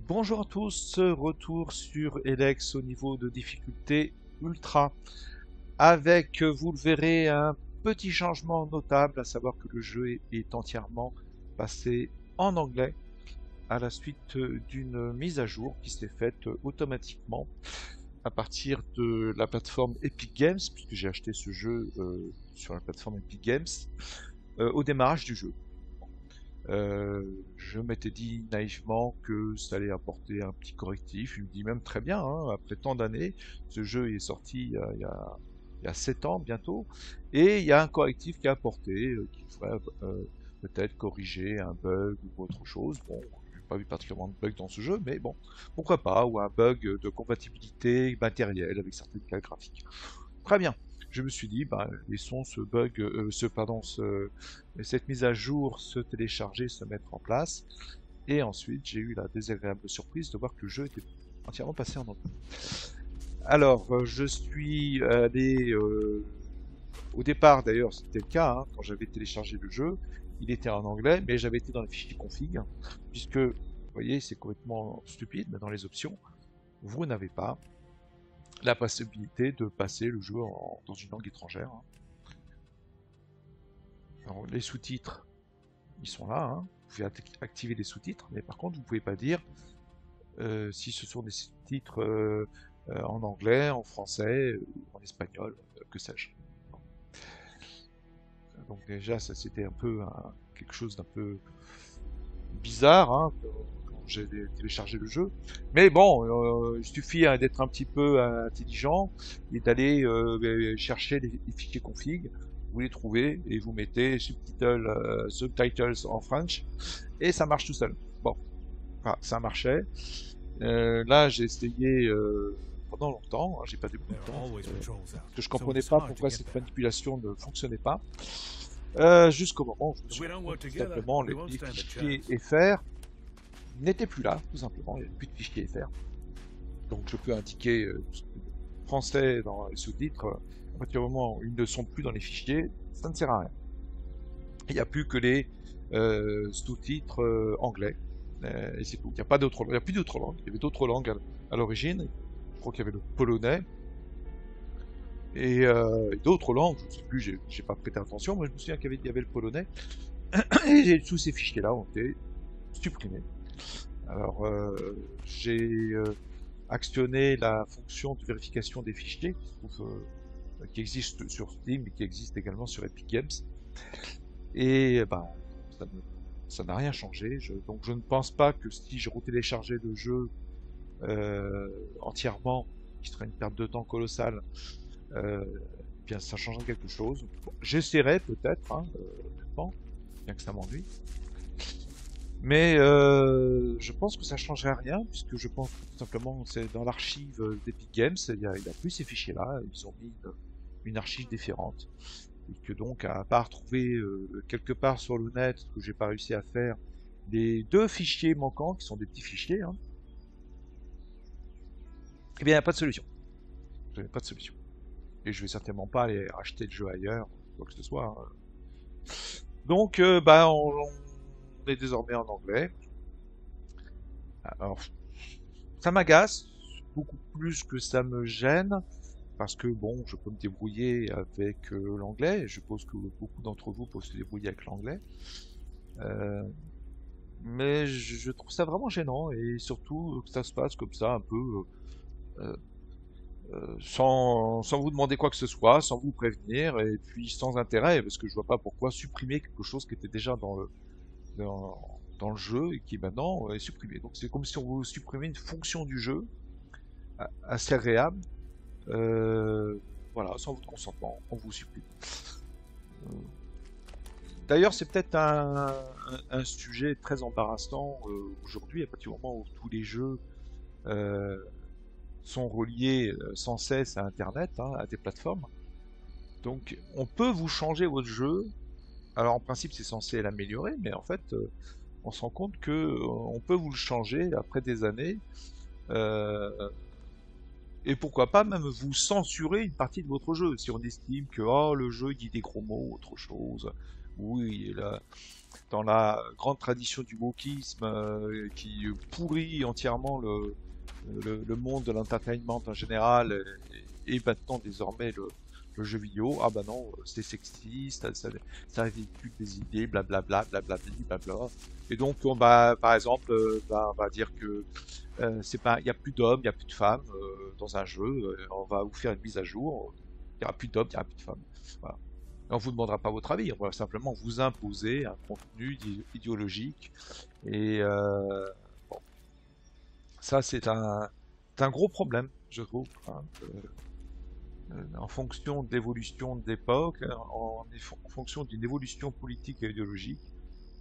Bonjour à tous, retour sur Elex au niveau de difficulté ultra, avec, vous le verrez, un petit changement notable, à savoir que le jeu est entièrement passé en anglais à la suite d'une mise à jour qui s'est faite automatiquement à partir de la plateforme Epic Games, puisque j'ai acheté ce jeu sur la plateforme Epic Games au démarrage du jeu. Je m'étais dit naïvement que ça allait apporter un petit correctif. Il me dit même très bien, hein, après tant d'années, ce jeu est sorti il y a 7 ans bientôt, et il y a un correctif qui est apporté, qui devrait peut-être corriger un bug ou autre chose. Bon, j'ai pas vu particulièrement de bug dans ce jeu, mais bon, pourquoi pas, ou un bug de compatibilité matérielle avec certaines cartes graphiques. Très bien. Je me suis dit, bah, laissons ce bug, cette mise à jour se télécharger, se mettre en place. Et ensuite, j'ai eu la désagréable surprise de voir que le jeu était entièrement passé en anglais. Alors, je suis allé, au départ d'ailleurs, c'était le cas, hein, quand j'avais téléchargé le jeu, il était en anglais, mais j'avais été dans les fichiers config, puisque, vous voyez, c'est complètement stupide, mais dans les options, vous n'avez pas la possibilité de passer le jeu dans une langue étrangère, hein. Alors, les sous-titres, ils sont là, hein. Vous pouvez activer les sous-titres, mais par contre, vous ne pouvez pas dire si ce sont des sous-titres en anglais, en français, en espagnol, que sais-je. Donc déjà, ça c'était un peu quelque chose d'un peu bizarre, hein, quand j'ai téléchargé le jeu. Mais bon, il suffit, hein, d'être un petit peu intelligent et d'aller chercher les fichiers config. Vous les trouvez et vous mettez subtitles en French et ça marche tout seul. Bon, enfin, ça marchait. Là, j'ai essayé pendant longtemps, hein, j'ai pas beaucoup de temps, parce que je comprenais pas pourquoi cette manipulation ne fonctionnait pas. Jusqu'au moment où je me suis rendu compte que tout simplement les fichiers FR n'étaient plus là, tout simplement, il n'y avait plus de fichiers FR. Donc je peux indiquer français dans les sous-titres, à partir du moment où ils ne sont plus dans les fichiers, ça ne sert à rien. Il n'y a plus que les sous-titres anglais. Et c'est tout. Il n'y a pas d'autres, il n'y a plus d'autres langues. Il y avait d'autres langues à l'origine. Je crois qu'il y avait le polonais et d'autres langues. Je ne sais plus, j'ai pas prêté attention, mais je me souviens qu'il y avait le polonais. Et tous ces fichiers-là ont été supprimés. Alors j'ai actionné la fonction de vérification des fichiers qui existe sur Steam et qui existe également sur Epic Games. Et ben, ça n'a rien changé. Donc je ne pense pas que si je retéléchargeais le jeu entièrement, qui serait une perte de temps colossale, bien ça changerait quelque chose. Bon, j'essaierai peut-être, hein, bien que ça m'ennuie. Mais je pense que ça changerait rien, puisque je pense que tout simplement c'est dans l'archive d'Epic Games, il y a plus ces fichiers-là, ils ont mis une archive différente. Et que donc, à part trouver quelque part sur le net, ce que j'ai pas réussi à faire, les deux fichiers manquants, qui sont des petits fichiers, hein, eh bien, il n'y a pas de solution. Je n'ai pas de solution. Et je vais certainement pas aller racheter le jeu ailleurs, quoi que ce soit, hein. Donc, bah, on est désormais en anglais. Alors, ça m'agace beaucoup plus que ça me gêne, parce que bon, je peux me débrouiller avec l'anglais, et je suppose que beaucoup d'entre vous peuvent se débrouiller avec l'anglais. Euh, mais je trouve ça vraiment gênant, et surtout que ça se passe comme ça, un peu euh, sans vous demander quoi que ce soit, sans vous prévenir, et puis sans intérêt, parce que je vois pas pourquoi supprimer quelque chose qui était déjà dans le jeu et qui maintenant est supprimé. Donc c'est comme si on vous supprimait une fonction du jeu assez agréable. Euh, voilà, sans votre consentement, on vous supprime. Euh, D'ailleurs, c'est peut-être un sujet très embarrassant aujourd'hui, à partir du moment où tous les jeux euh, sont reliés sans cesse à Internet, hein, à des plateformes. Donc, on peut vous changer votre jeu. Alors, en principe, c'est censé l'améliorer, mais en fait, on se rend compte que on peut vous le changer après des années. euh, Et pourquoi pas même vous censurer une partie de votre jeu si on estime que oh, le jeu dit des gros mots, autre chose. Oui, là. dans la grande tradition du wokisme qui pourrit entièrement le monde de l'entertainment en général et maintenant désormais le jeu vidéo. Ah bah non, c'est sexiste, ça véhicule des idées, blablabla, blablabli, blabla. Et donc on va, par exemple, on va dire que c'est pas, il y a plus d'hommes, il y a plus de femmes dans un jeu. On va vous faire une mise à jour. Il y aura plus d'hommes, il y aura plus de femmes. Voilà. On vous demandera pas votre avis, on va simplement vous imposer un contenu idéologique. Et bon, ça c'est un gros problème, je trouve, hein, en fonction de l'évolution de l'époque, en fonction d'une évolution politique et idéologique,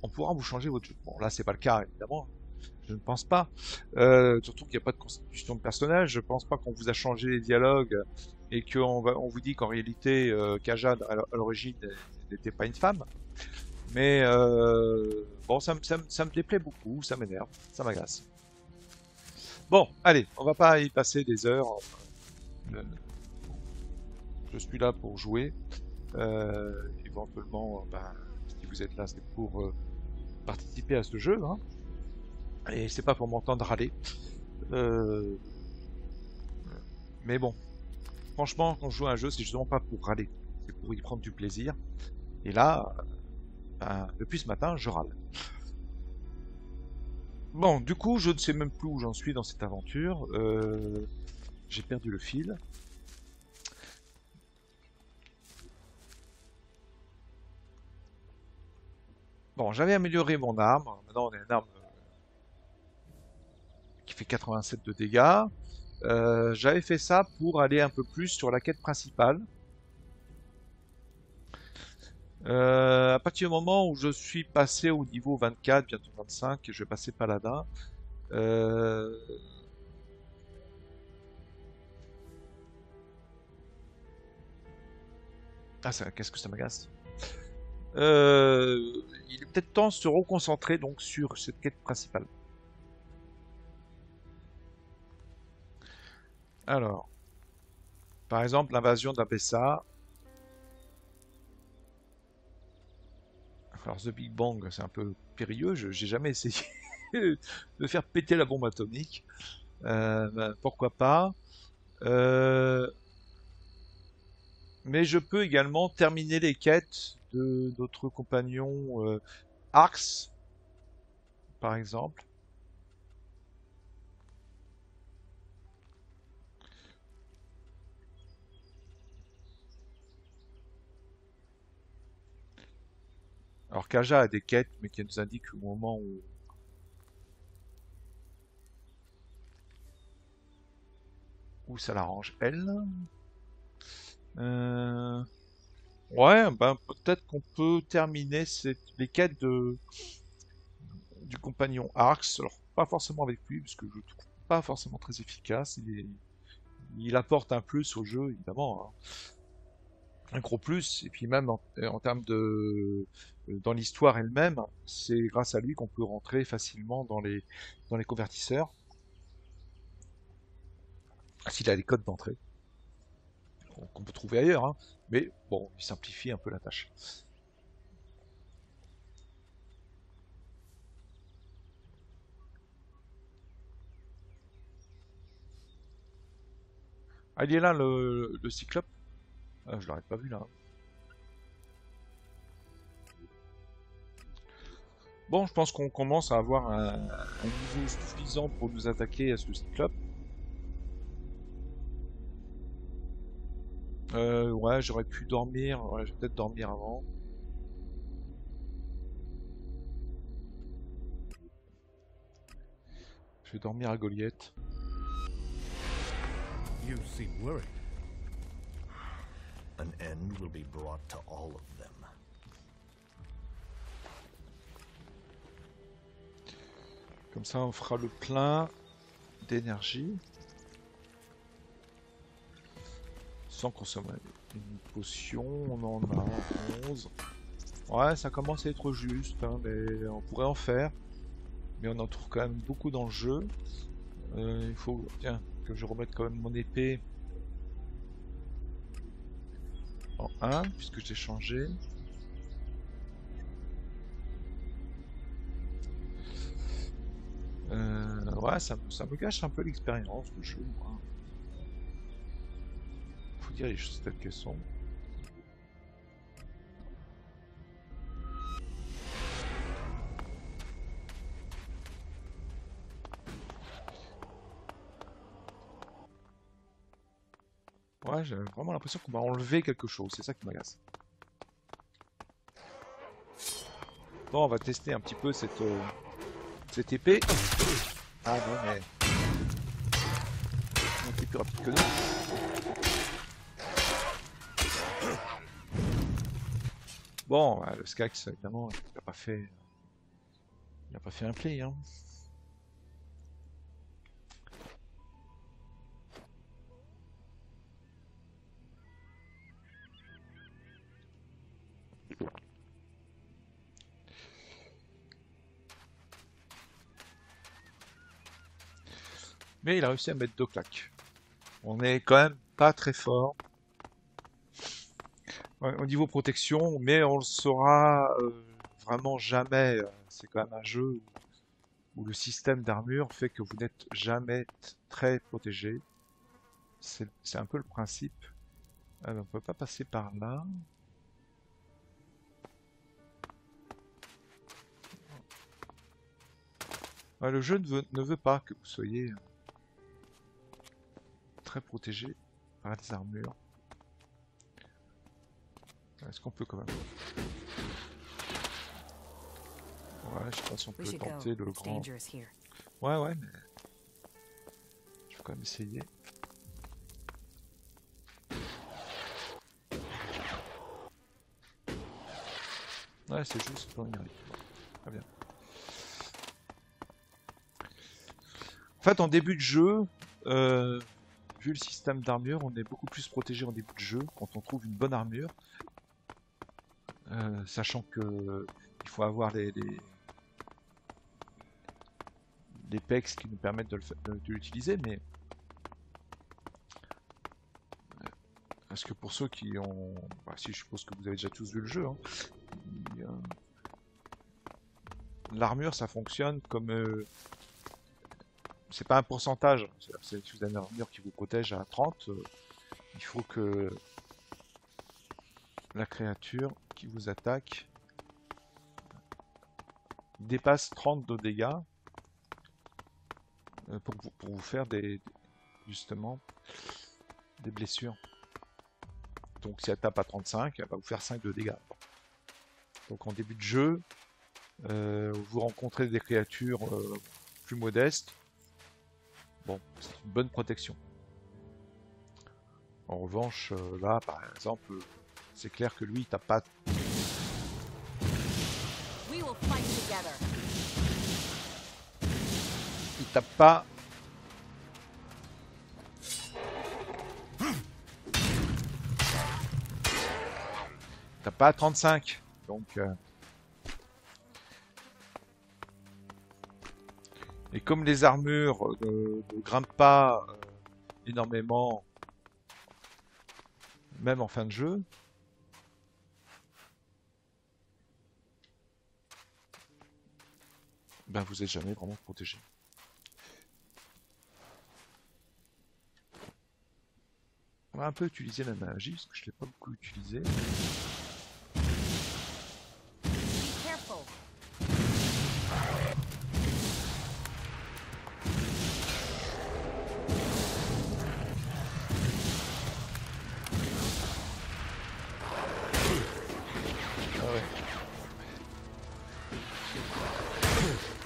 on pourra vous changer votre jeu. Bon, là c'est pas le cas évidemment. Je ne pense pas. Surtout qu'il n'y a pas de constitution de personnage. Je pense pas qu'on vous a changé les dialogues et on vous dit qu'en réalité, Kajad, à l'origine, n'était pas une femme. Mais bon, ça me déplaît beaucoup, ça m'énerve, ça m'agace. Bon, allez, on va pas y passer des heures. Euh, je suis là pour jouer. Éventuellement, ben, si vous êtes là, c'est pour participer à ce jeu, hein. Et c'est pas pour m'entendre râler. Euh, mais bon, franchement, quand je joue à un jeu, c'est justement pas pour râler, c'est pour y prendre du plaisir. Et là, ben, depuis ce matin, je râle. Bon, du coup, je ne sais même plus où j'en suis dans cette aventure. J'ai perdu le fil. Bon, j'avais amélioré mon arme. Maintenant, on a une arme qui fait 87 de dégâts. J'avais fait ça pour aller un peu plus sur la quête principale. À partir du moment où je suis passé au niveau 24, bientôt 25, et je vais passer paladin, euh, ah, qu'est-ce que ça m'agace? Il est peut-être temps de se reconcentrer donc sur cette quête principale. Alors, par exemple, l'invasion d'Abessa. Alors, The Big Bang, c'est un peu périlleux. J'ai jamais essayé de faire péter la bombe atomique. Ben, pourquoi pas? Euh, mais je peux également terminer les quêtes de notre compagnon Arx, par exemple. Alors Kaja a des quêtes, mais qui nous indiquent au moment où ça l'arrange elle. Euh, ouais, ben peut-être qu'on peut terminer les quêtes du compagnon Arx. Alors pas forcément avec lui, parce que je le trouve pas forcément très efficace. Il apporte un plus au jeu, évidemment, hein. Un gros plus. Et puis même en termes de dans l'histoire elle-même, c'est grâce à lui qu'on peut rentrer facilement dans les convertisseurs, s'il a les codes d'entrée, qu'on peut trouver ailleurs, hein. Mais bon, il simplifie un peu la tâche. Ah, il est là le cyclope? Ah, je l'aurais pas vu là. Bon, je pense qu'on commence à avoir un niveau suffisant pour nous attaquer à ce cyclope. Ouais, j'aurais pu dormir. Ouais, je vais peut-être dormir avant. Je vais dormir à Goliath. You seem worried. An end will be brought to all of them. Comme ça, on fera le plein d'énergie. Sans consommer une potion. On en a 11. Ouais, ça commence à être juste, hein, mais on pourrait en faire. Mais on en trouve quand même beaucoup dans le jeu. Il faut, tiens, que je remette quand même mon épée en 1, puisque j'ai changé. Ouais, ça me gâche un peu l'expérience de jeu, moi. Faut dire les choses telles qu'elles sont. Ouais, j'ai vraiment l'impression qu'on m'a enlevé quelque chose, c'est ça qui m'agace. Bon, on va tester un petit peu cette épée. Ah non, mais on était plus rapide que nous. Bon, le Skax, évidemment, il a pas fait un play, hein. Mais il a réussi à mettre 2 claques. On est quand même pas très fort au niveau protection, mais on le saura vraiment jamais. C'est quand même un jeu où le système d'armure fait que vous n'êtes jamais très protégé. C'est un peu le principe. Ah, on peut pas passer par là. Ouais, le jeu ne veut pas que vous soyez très protégé par les armures. Est-ce qu'on peut quand même... Ouais, je sais pas si on peut tenter le grand... Ouais, mais... Je vais quand même essayer. Ouais, c'est juste pour y aller. Très bien. En fait, en début de jeu, vu le système d'armure, on est beaucoup plus protégé en début de jeu quand on trouve une bonne armure. Sachant que il faut avoir les pecs qui nous permettent de l'utiliser, mais parce que pour ceux qui ont... Bah, si je suppose que vous avez déjà tous vu le jeu, hein, l'armure ça fonctionne comme... c'est pas un pourcentage, si vous avez une armure qui vous protège à 30, il faut que la créature qui vous attaque dépasse 30 de dégâts pour vous faire justement des blessures. Donc si elle tape à 35, elle va vous faire 5 de dégâts. Donc en début de jeu, vous rencontrez des créatures plus modestes. Bon, c'est une bonne protection. En revanche, là par exemple, c'est clair que lui il tape pas. Il tape pas. Il tape pas à 35. Donc et comme les armures ne grimpent pas énormément, même en fin de jeu, ben vous n'êtes jamais vraiment protégé. On va un peu utiliser la magie, parce que je ne l'ai pas beaucoup utilisé.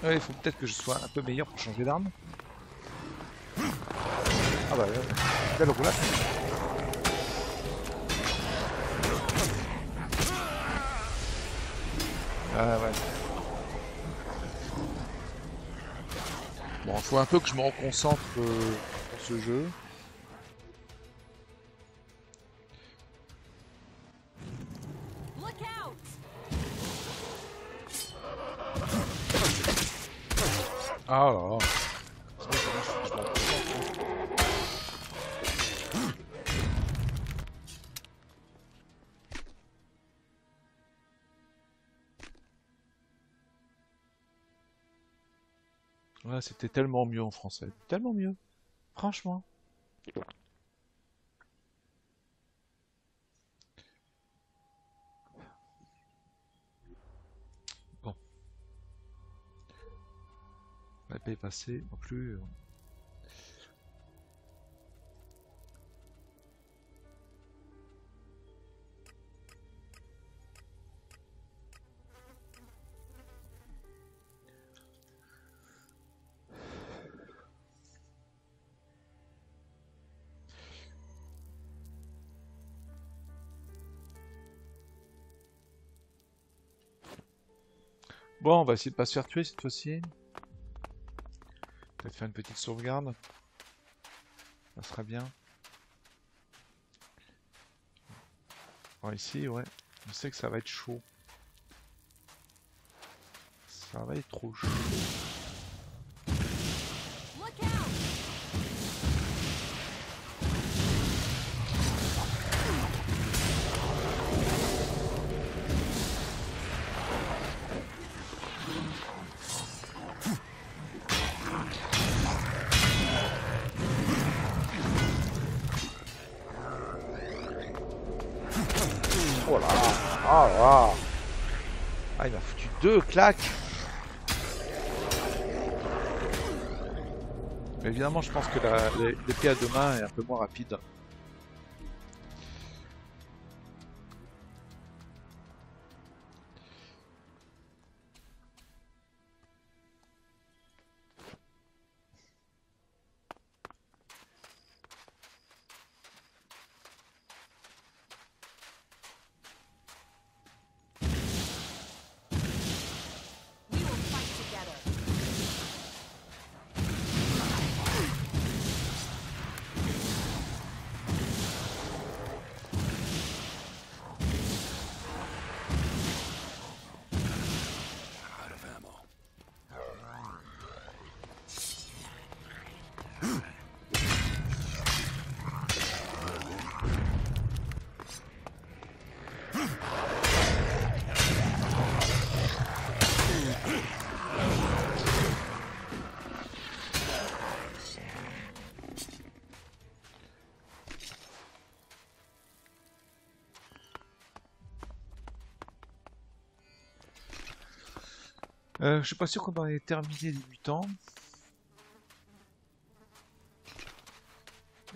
Ouais, il faut peut-être que je sois un peu meilleur pour changer d'arme. Ah bah, belle roulade. Ah ouais. Bon, il faut un peu que je me reconcentre pour ce jeu. Ah là là. Ouais, c'était tellement mieux en français. Tellement mieux. Franchement. Bon. La paix est passée non plus. Bon, on va essayer de pas se faire tuer cette fois-ci. Peut-être faire une petite sauvegarde. Ça serait bien. Bon, ici, ouais. Je sais que ça va être chaud. Ça va être trop chaud. Look out! Oh là là. Ah là. Ah, il m'a foutu 2 claques. Mais évidemment, je pense que l'épée à 2 mains est un peu moins rapide. We will fight together. Out of ammo. Je suis pas sûr qu'on en ait terminé les mutants.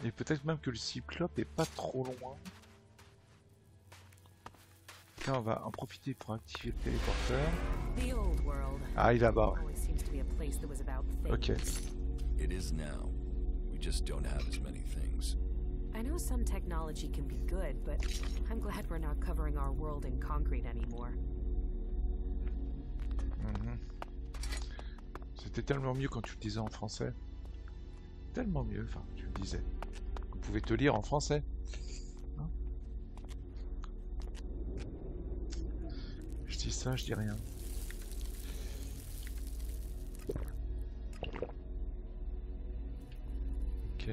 Et peut-être même que le cyclope est pas trop loin. Là, on va en profiter pour activer le téléporteur. The old world. Ah, il est là-bas. Ouais. Always seems to be a place that was about Ok. things. It is now. We just don't have as many things. I know some technology can be good, but I'm glad we're not covering our world in concrete anymore. Mhm. C'était tellement mieux quand tu le disais en français. Tellement mieux, enfin, tu le disais. On pouvait te lire en français. Hein? Je dis ça, je dis rien. Ok.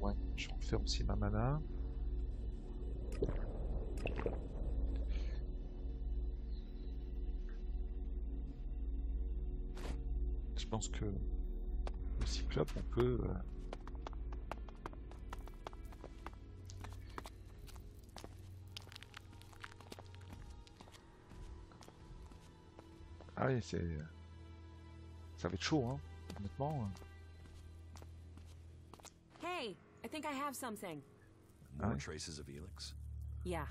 Ouais, je vais refaire aussi ma mana. Je pense que le cyclope, on peut... Ah oui, c'est... Ça va être chaud, hein, honnêtement. Hey, I think I have something. More Aye. traces of Elix? Yeah,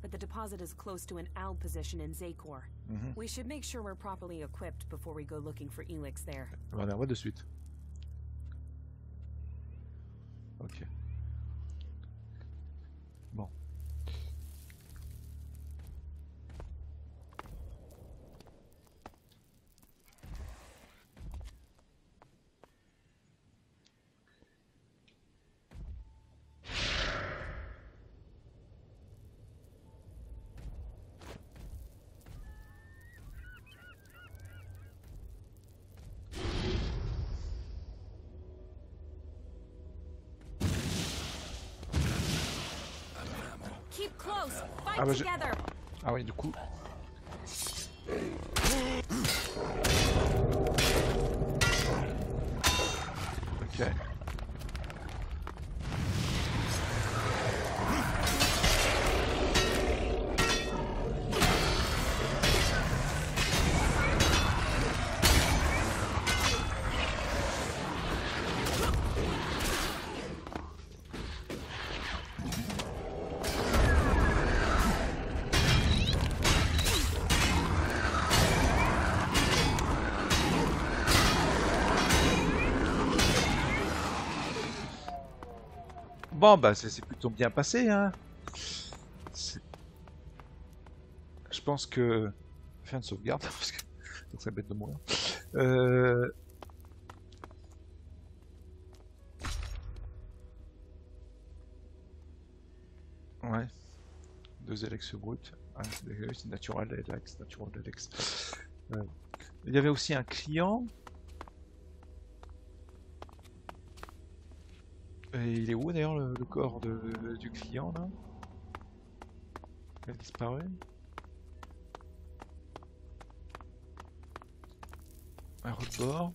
but the deposit is close to an ALB position in Zakor. Mhm. We should make sure we're properly equipped before we go looking for Elix there. Voilà, on va de suite. Ok. Bon. Keep close! Fight Ah bah, together! Ah oui, du coup... Ok. Bon, bah, ça s'est plutôt bien passé, hein. C'est- Je pense que... Faire une sauvegarde, parce que ça serait bête de mourir. Euh... Ouais, 2 Alex brut. Ouais, c'est naturel, Alex, naturel, Alex. Euh, Il y avait aussi un client. Et il est où d'ailleurs le corps du client là? Il a disparu. Un rebord.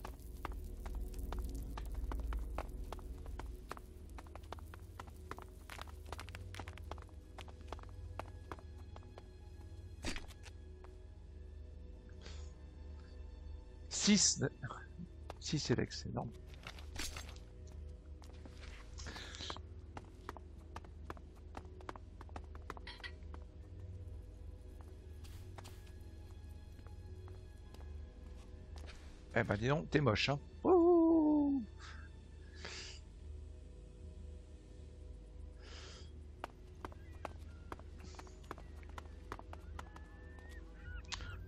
Six Alex, c'est énorme. Eh ben dis donc, t'es moche, hein. Ouh.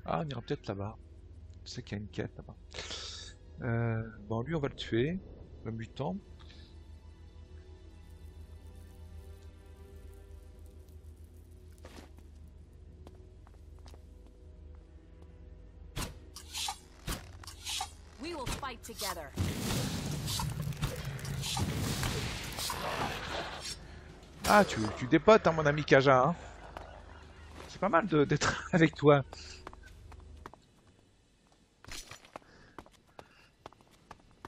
Ah, on ira peut-être là-bas. Je sais qu'il y a une quête là-bas. Bon, lui, on va le tuer. Le mutant. We will fight together. Ah, tu dépotes, hein, mon ami Kaja, hein. C'est pas mal d'être avec toi.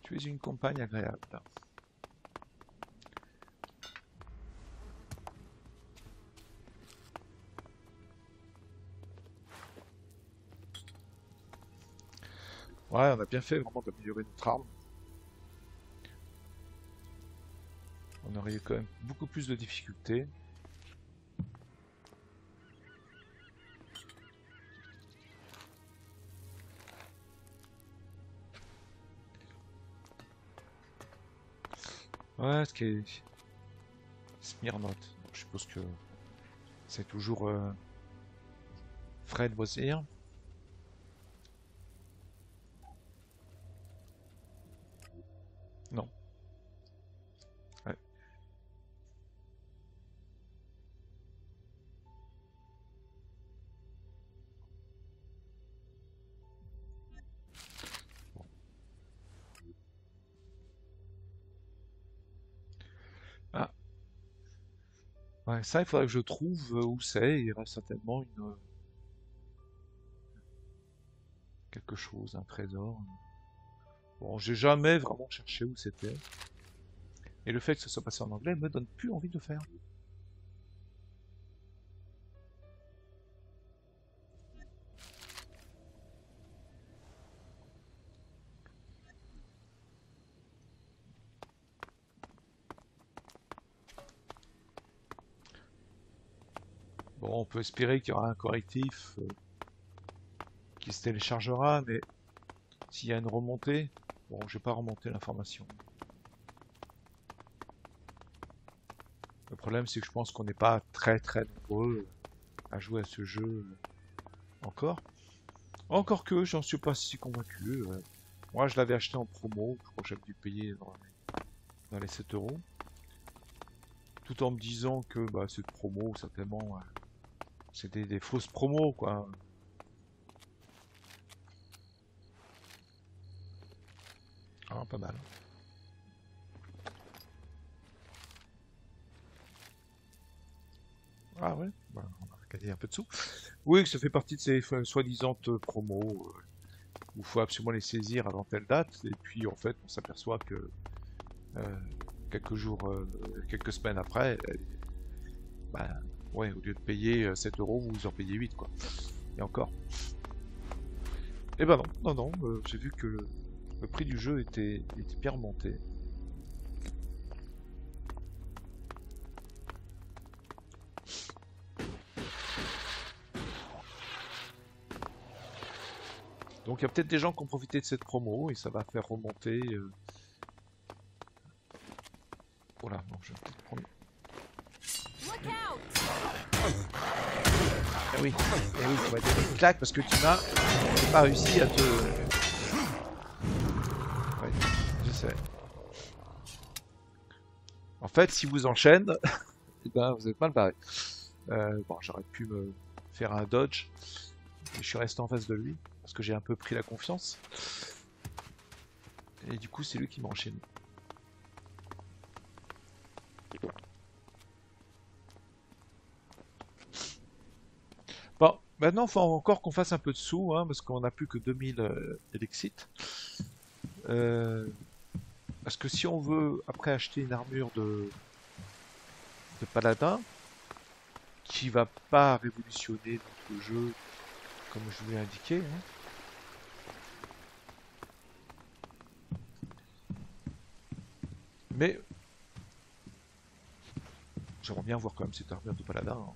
Tu es une compagne agréable. Ouais, on a bien fait vraiment d'améliorer notre arme. On aurait eu quand même beaucoup plus de difficultés. Ouais, ce qui est Smirnote. Je suppose que c'est toujours Fred Boisier. Non. Ouais. Ah, ouais, ça, il faudrait que je trouve où c'est. Il y aura certainement quelque chose, un trésor. Bon, j'ai jamais vraiment cherché où c'était. Et le fait que ce soit passé en anglais me donne plus envie de le faire. Bon, on peut espérer qu'il y aura un correctif qui se téléchargera, mais s'il y a une remontée, bon, je vais pas remonter l'information. Le problème, c'est que je pense qu'on n'est pas très nombreux à jouer à ce jeu encore. Encore que, j'en suis pas si convaincu. Moi, je l'avais acheté en promo, je crois que j'avais dû payer dans les 7 euros. Tout en me disant que bah, cette promo, certainement, c'était des fausses promos, quoi. Ah, pas mal. Ah ouais, bah, on va gagner un peu de sous. Oui, que ça fait partie de ces soi-disant promos où il faut absolument les saisir avant telle date, et puis en fait on s'aperçoit que quelques jours, quelques semaines après, bah, ouais, au lieu de payer 7 euros, vous en payez 8, quoi. Et encore. Et ben non, j'ai vu que le prix du jeu était bien remonté. Donc il y a peut-être des gens qui ont profité de cette promo et ça va faire remonter. Voilà, bon, je vais peut-être prendre. Ah oui, tu vas donner une claque parce que tu n'as pas réussi à te. Ouais, je sais. En fait, si vous enchaîne, eh ben, vous êtes mal barré. Bon, j'aurais pu me faire un dodge, mais je suis resté en face de lui parce que j'ai un peu pris la confiance. Et du coup, c'est lui qui m'a enchaîné. Bon, maintenant, il faut encore qu'on fasse un peu de sous, hein, parce qu'on n'a plus que 2000 Elixit. Parce que si on veut après acheter une armure de paladin, qui va pas révolutionner notre jeu, comme je vous l'ai indiqué, hein. Mais j'aimerais bien voir quand même cette armure de paladin, hein,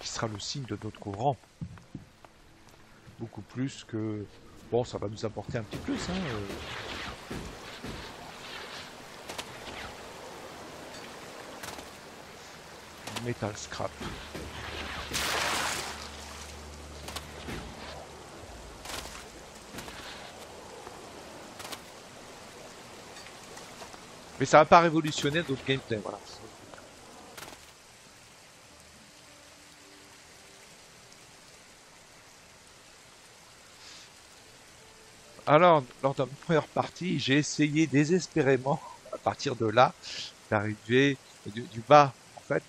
qui sera le signe de notre rang. Beaucoup plus que... Bon, ça va nous apporter un petit plus, hein. Metal scrap. Mais ça va pas révolutionner notre gameplay, voilà. Alors, lors de ma première partie, j'ai essayé désespérément, à partir de là, d'arriver du bas, en fait,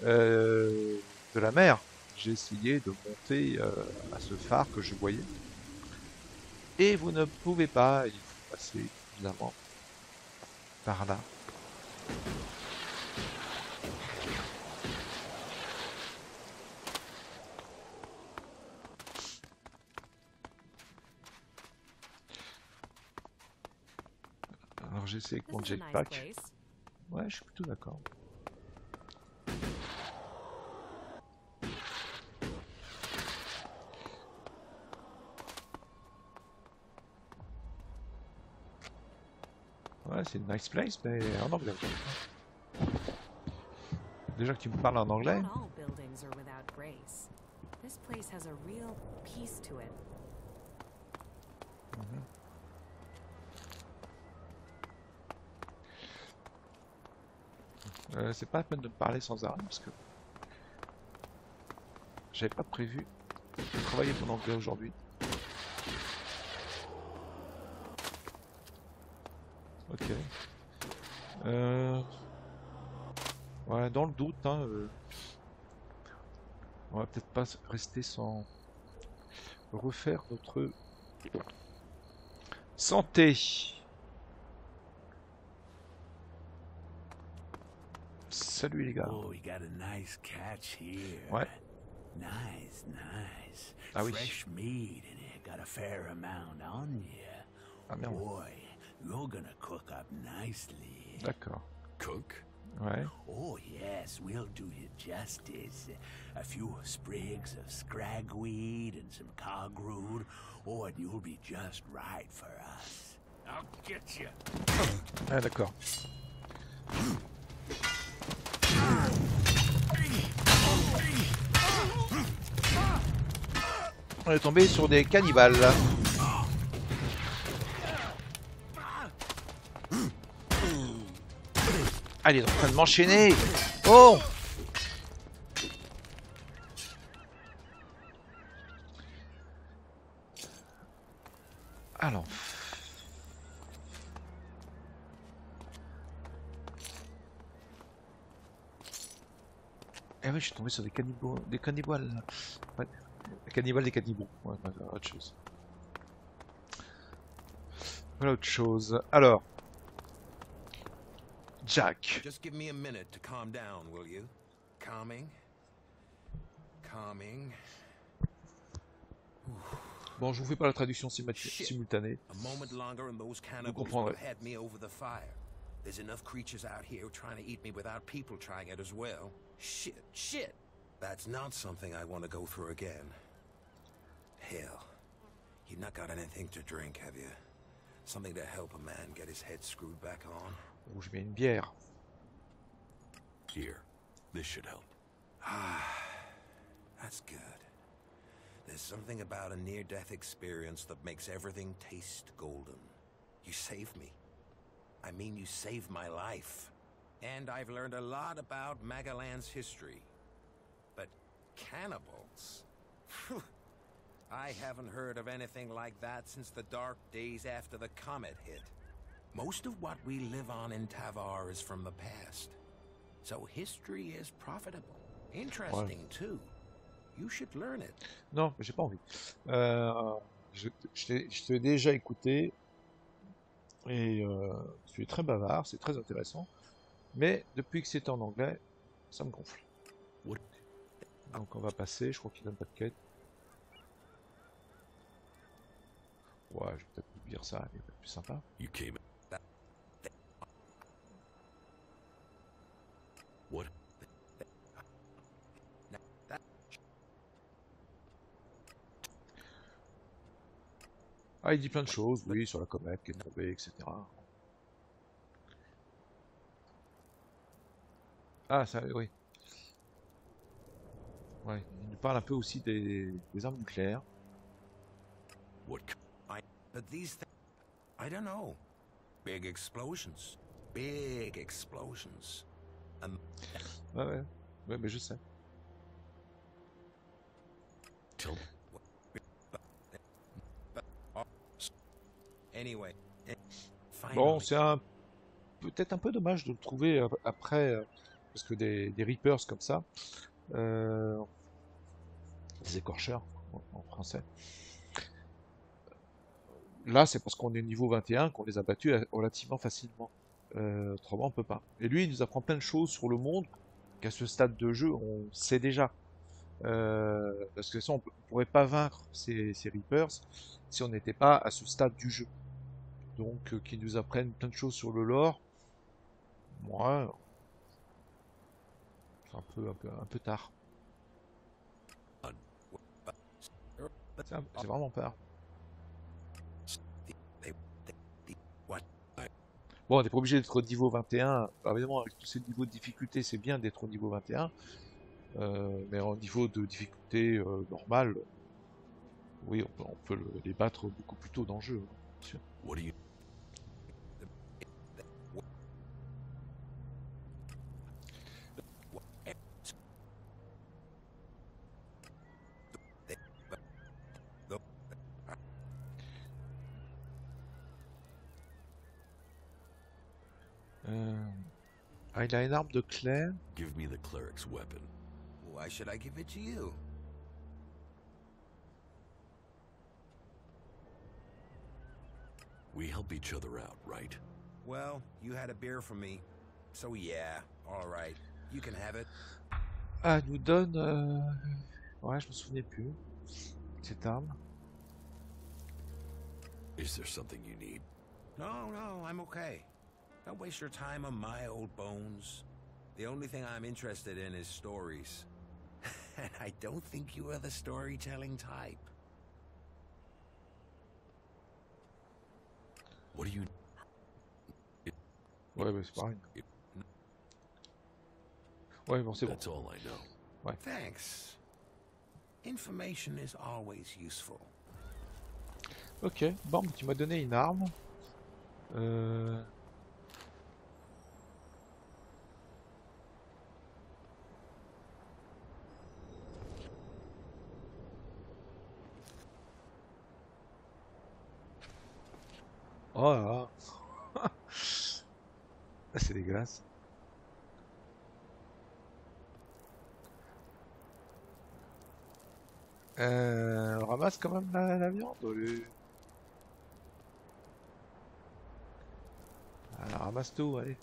de la mer. J'ai essayé de monter à ce phare que je voyais. Et vous ne pouvez pas, il faut passer, évidemment, par là. Alors j'essaie avec mon jetpack. Ouais, je suis plutôt d'accord. Ouais, c'est une nice place, mais en anglais. Déjà que tu me parles en anglais. C'est pas la peine de me parler sans arrêt parce que j'avais pas prévu de travailler mon anglais aujourd'hui. Ok. Ouais, dans le doute, hein, on va peut-être pas rester sans refaire notre santé. Salut les gars. Oh, we got a nice catch here. Ouais. Nice, nice. Ah oui. Fresh meat and it got a fair amount on you. Ah merde. Boy, you're gonna cook up nicely. D'accord. Cook? Ouais. Oh yes, we'll do you justice. A few sprigs of scragweed and some cogroot. Oh, and you'll be just right for us. I'll get you. Ah d'accord. On est tombé sur des cannibales. Ah, il est en train de m'enchaîner. Oh! Alors. Eh oui, je suis tombé sur des cannibales. Des cannibales. Ouais. Des cannibales, des cannibaux. Ouais, voilà, autre chose. Voilà autre chose. Alors. Jack. Just give me a minute to calm down, will you? Calming. Calming. Bon, je vous fais pas la traduction simultanée. A moment longer and those cannibals comprendrez. will head me over the fire. There's enough creatures out here trying to eat me without people trying it as well. Shit. That's not something I want to go through again. Hell. You've not got anything to drink, have you? Something to help a man get his head screwed back on? Ou je mets une bière. Here. This should help. That's good. There's something about a near-death experience that makes everything taste golden. You saved me. I mean, you saved my life. And I've learned a lot about Magalan's history. But cannibals? Phew. I haven't heard of anything like that since the dark days after the comet hit. Most of what we live on in Tavar is from the past. So history is profitable. Interesting, too. You should learn it. Non, j'ai pas envie. Je t'ai déjà écouté et tu es très bavard, c'est très intéressant. Mais depuis que c'est en anglais, ça me gonfle. Donc on va passer, je crois qu'il donne pas de quête. Ouais, je vais peut-être dire ça, il va être plus sympa. You came. What? Ah, il dit plein de choses, oui, sur la comète qui est tombée, etc. Ah, ça, oui. Ouais, il nous parle un peu aussi des armes nucléaires. What? But these I don't know. Big explosions. Big explosions. Ouais, mais je sais. Anyway. Bon, c'est peut-être un peu dommage de le trouver après, parce que des Reapers comme ça, des écorcheurs en français. Là, c'est parce qu'on est niveau 21 qu'on les a battus relativement facilement. Autrement, on peut pas. Et lui, il nous apprend plein de choses sur le monde qu'à ce stade de jeu, on sait déjà. Parce que ça, on pourrait pas vaincre ces Reapers si on n'était pas à ce stade du jeu. Donc, qu'ils nous apprennent plein de choses sur le lore. Moi, c'est un peu tard. C'est vraiment tard. Bon, on n'est pas obligé d'être au niveau 21. Alors, évidemment, avec tous ces niveaux de difficulté, c'est bien d'être au niveau 21. Mais au niveau de difficulté normal, oui, on peut les battre beaucoup plus tôt dans le jeu, bien sûr. Ah, il a une arme de Claire. Give me the cleric's weapon. Why should I give it to you? We help each other out, right? Well, you had a beer from me, so yeah, all right. You can have it. Ah, elle nous donne... Ouais, je me souvenais plus. Cette arme. Is there something you need? No, I'm okay. Don't waste your time on my old bones. The only thing I'm interested in is stories. And I don't think you are the storytelling type. What do you... Ouais, bah c'est pareil. Ouais, bon, c'est bon. That's all I know. Ouais. Thanks. Information is always useful. Ok, bon, tu m'as donné une arme. Oh là là. C'est dégueulasse. On ramasse quand même la viande au lieu. Alors, ramasse tout, allez.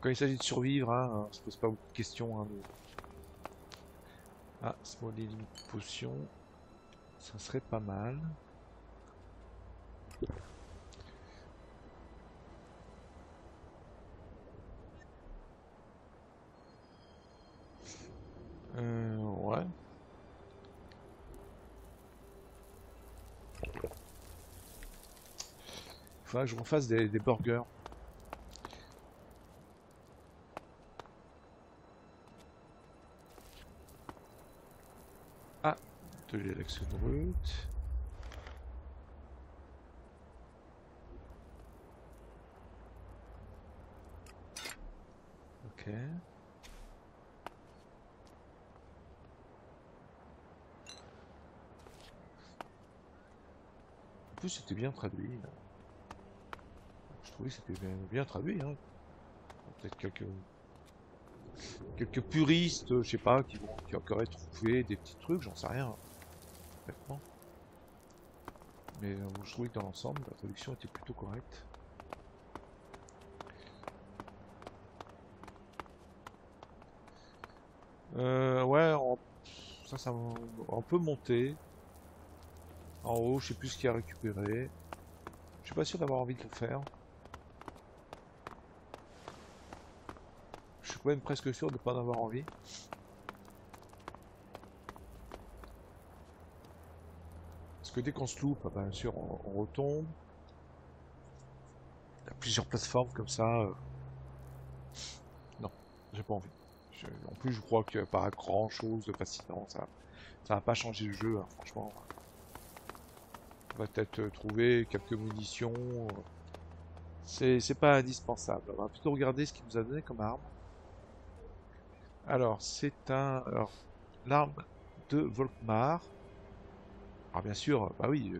Quand il s'agit de survivre, hein, on se pose pas beaucoup de questions. Hein, Ah, small healing potion, ça serait pas mal. Ouais. Il faudra que je refasse des burgers. Ah, de l'élection brute. Ok. En plus, c'était bien traduit. Là. Je trouvais que c'était bien traduit. Hein. Peut-être quelques puristes, je sais pas, qui auraient trouvé des petits trucs, j'en sais rien. Honnêtement. Mais je trouvais que dans l'ensemble, la traduction était plutôt correcte. Ouais, on peut monter. En haut, je sais plus ce qu'il y a à récupérer. Je suis pas sûr d'avoir envie de le faire. Je suis quand même presque sûr de ne pas en avoir envie. Parce que dès qu'on se loupe, bien sûr, on retombe. Il y a plusieurs plateformes comme ça. Non, j'ai pas envie. En plus, je crois qu'il n'y a pas grand chose de fascinant. Ça va pas changer le jeu, hein, franchement. On va peut-être trouver quelques munitions. C'est pas indispensable. On va plutôt regarder ce qu'il nous a donné comme arme. Alors, l'arme de Volkmar. Alors bien sûr, bah oui,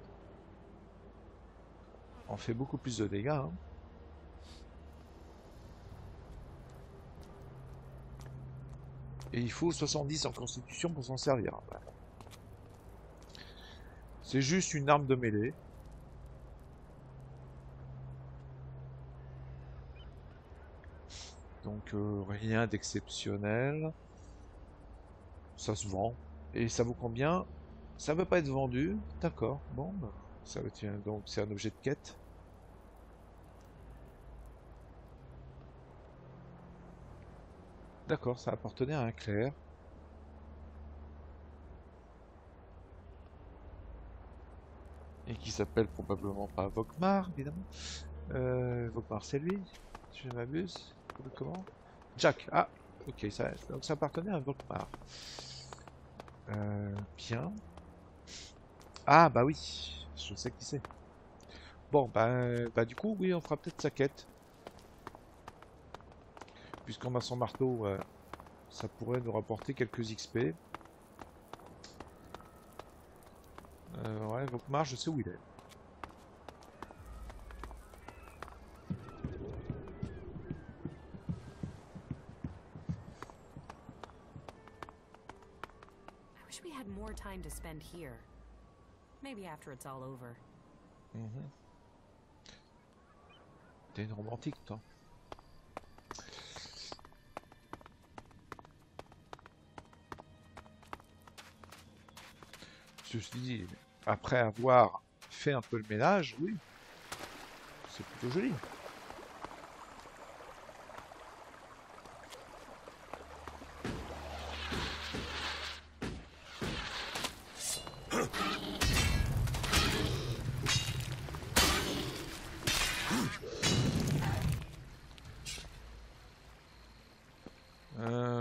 on fait beaucoup plus de dégâts. Hein. Et il faut 70 en constitution pour s'en servir. Ouais. C'est juste une arme de mêlée. Donc rien d'exceptionnel. Ça se vend. Et ça vaut combien? Ça veut pas être vendu. D'accord. Bon, bah, ça tient. Donc c'est un objet de quête. D'accord, ça appartenait à un clerc. Et qui s'appelle probablement pas Volkmar, évidemment. Volkmar, c'est lui, si je ne m'abuse. Comment? Jack. Ah, ok, donc ça appartenait à Volkmar. Bien. Ah, bah oui, je sais qui c'est. Bon, bah du coup, oui, on fera peut-être sa quête. Puisqu'on a son marteau, ça pourrait nous rapporter quelques XP. Ouais, Volkmar, je sais où il est. I wish we had more time to spend here. Maybe after it's all over. T'es une romantique, toi. Ceci dit, après avoir fait un peu le ménage, oui, c'est plutôt joli.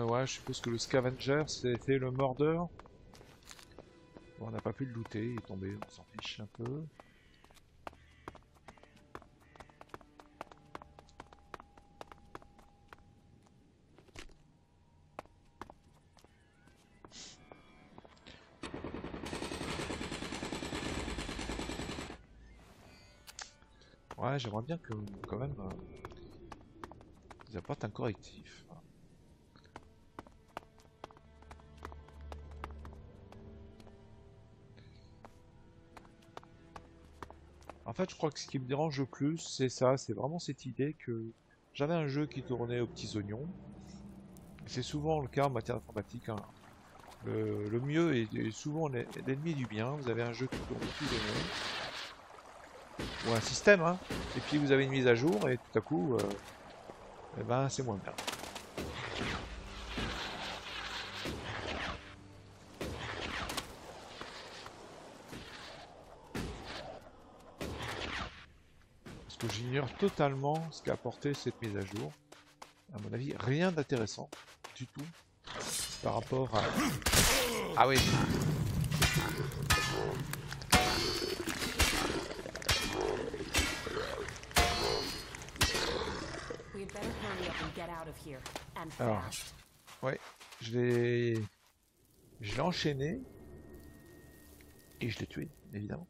Ouais, je suppose que le scavenger c'était le mordeur. Bon, on n'a pas pu le looter, il est tombé, on s'en fiche un peu. Ouais, j'aimerais bien que, quand même, ils apportent un correctif. En fait, je crois que ce qui me dérange le plus, c'est ça, c'est vraiment cette idée que j'avais un jeu qui tournait aux petits oignons. C'est souvent le cas en matière informatique, hein. Le mieux est souvent l'ennemi du bien. Vous avez un jeu qui tourne aux petits oignons. Ou un système, hein. Et puis vous avez une mise à jour et tout à coup, eh ben, c'est moins bien. Parce que j'ignore totalement ce qu'a apporté cette mise à jour. À mon avis, rien d'intéressant du tout par rapport à... Ah oui. We'd better hurry up and get out of here. And Alors, fast. ouais, je l'ai enchaîné et je l'ai tué, évidemment.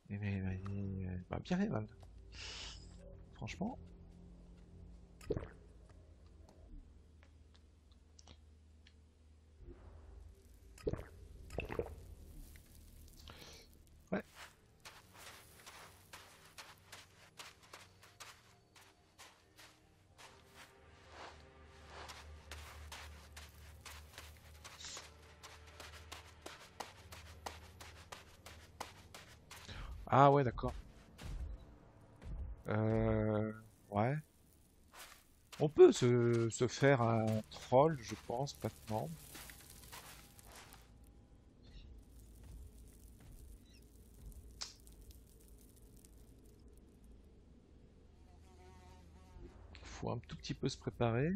Mais bah, bien et mal. Franchement. Ouais. Ah ouais, d'accord. Ouais. On peut se faire un troll, je pense, maintenant. Faut un tout petit peu se préparer.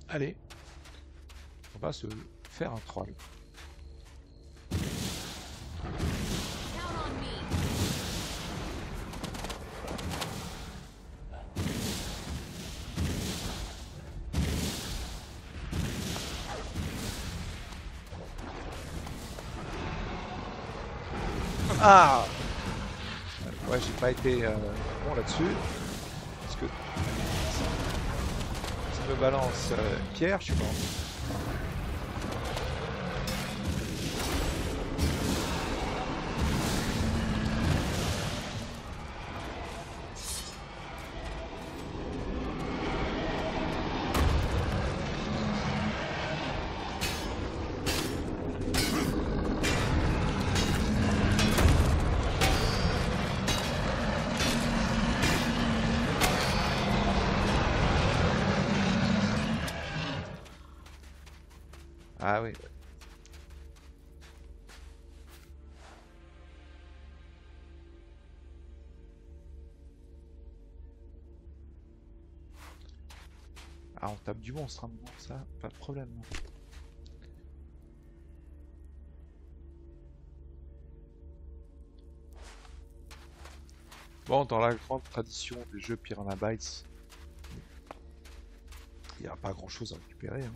Allez, on va se faire un troll. Count on me. Ah! Ouais, j'ai pas été bon là-dessus. Parce que ça me balance Pierre, je suis mort. Ah oui. Ah, on tape du monstre, hein, bon, ça, pas de problème. Bon, dans la grande tradition des jeux Piranha Bytes, il n'y a pas grand chose à récupérer, hein.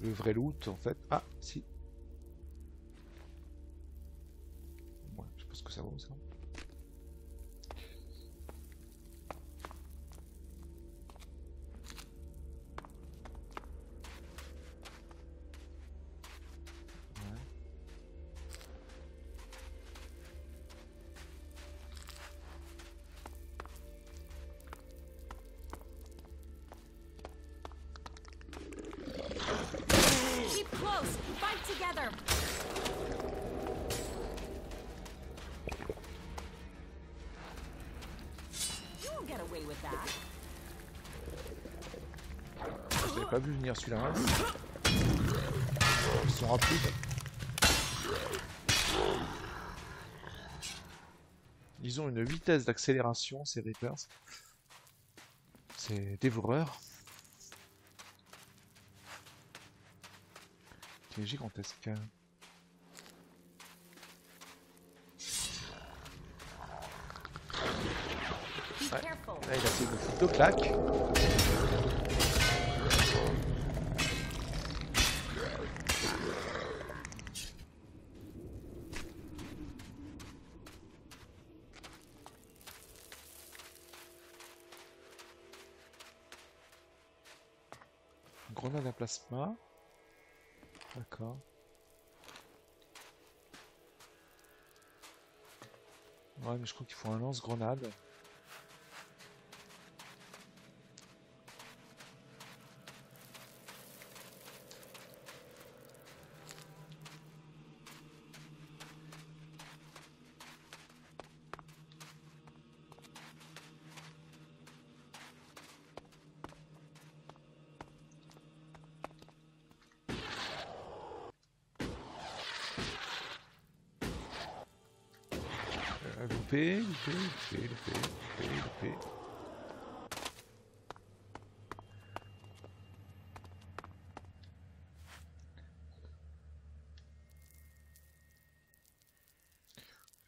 Le vrai loot, en fait. Ah, si. Ouais, je sais pas ce que ça vaut, ça. Ouais. Keep close. Fight together. You won't get away with that. Je l'ai pas vu venir celui-là. Hein. Ils sont rapides. Ils ont une vitesse d'accélération, ces Reapers. C'est dévoreur. C'est gigantesque. Ouais. Là, il a essayé de foutre deux claques. Grenade à plasma. D'accord. Ouais, mais je crois qu'il faut un lance-grenade. Loupé. J'ai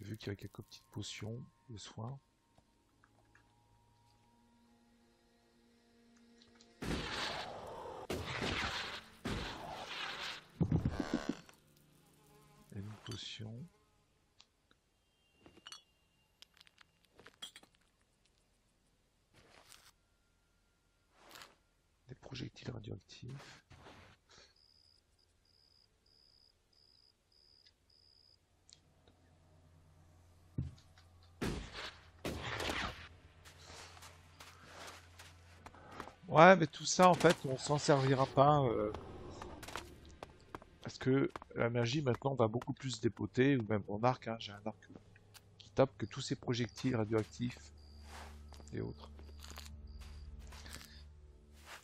vu qu'il y avait quelques petites potions de soins. Et une potion. Des projectiles radioactifs. Ouais, mais tout ça, en fait, on s'en servira pas parce que la magie maintenant va beaucoup plus dépoter, ou même mon arc, hein, j'ai un arc qui tape que tous ces projectiles radioactifs et autres.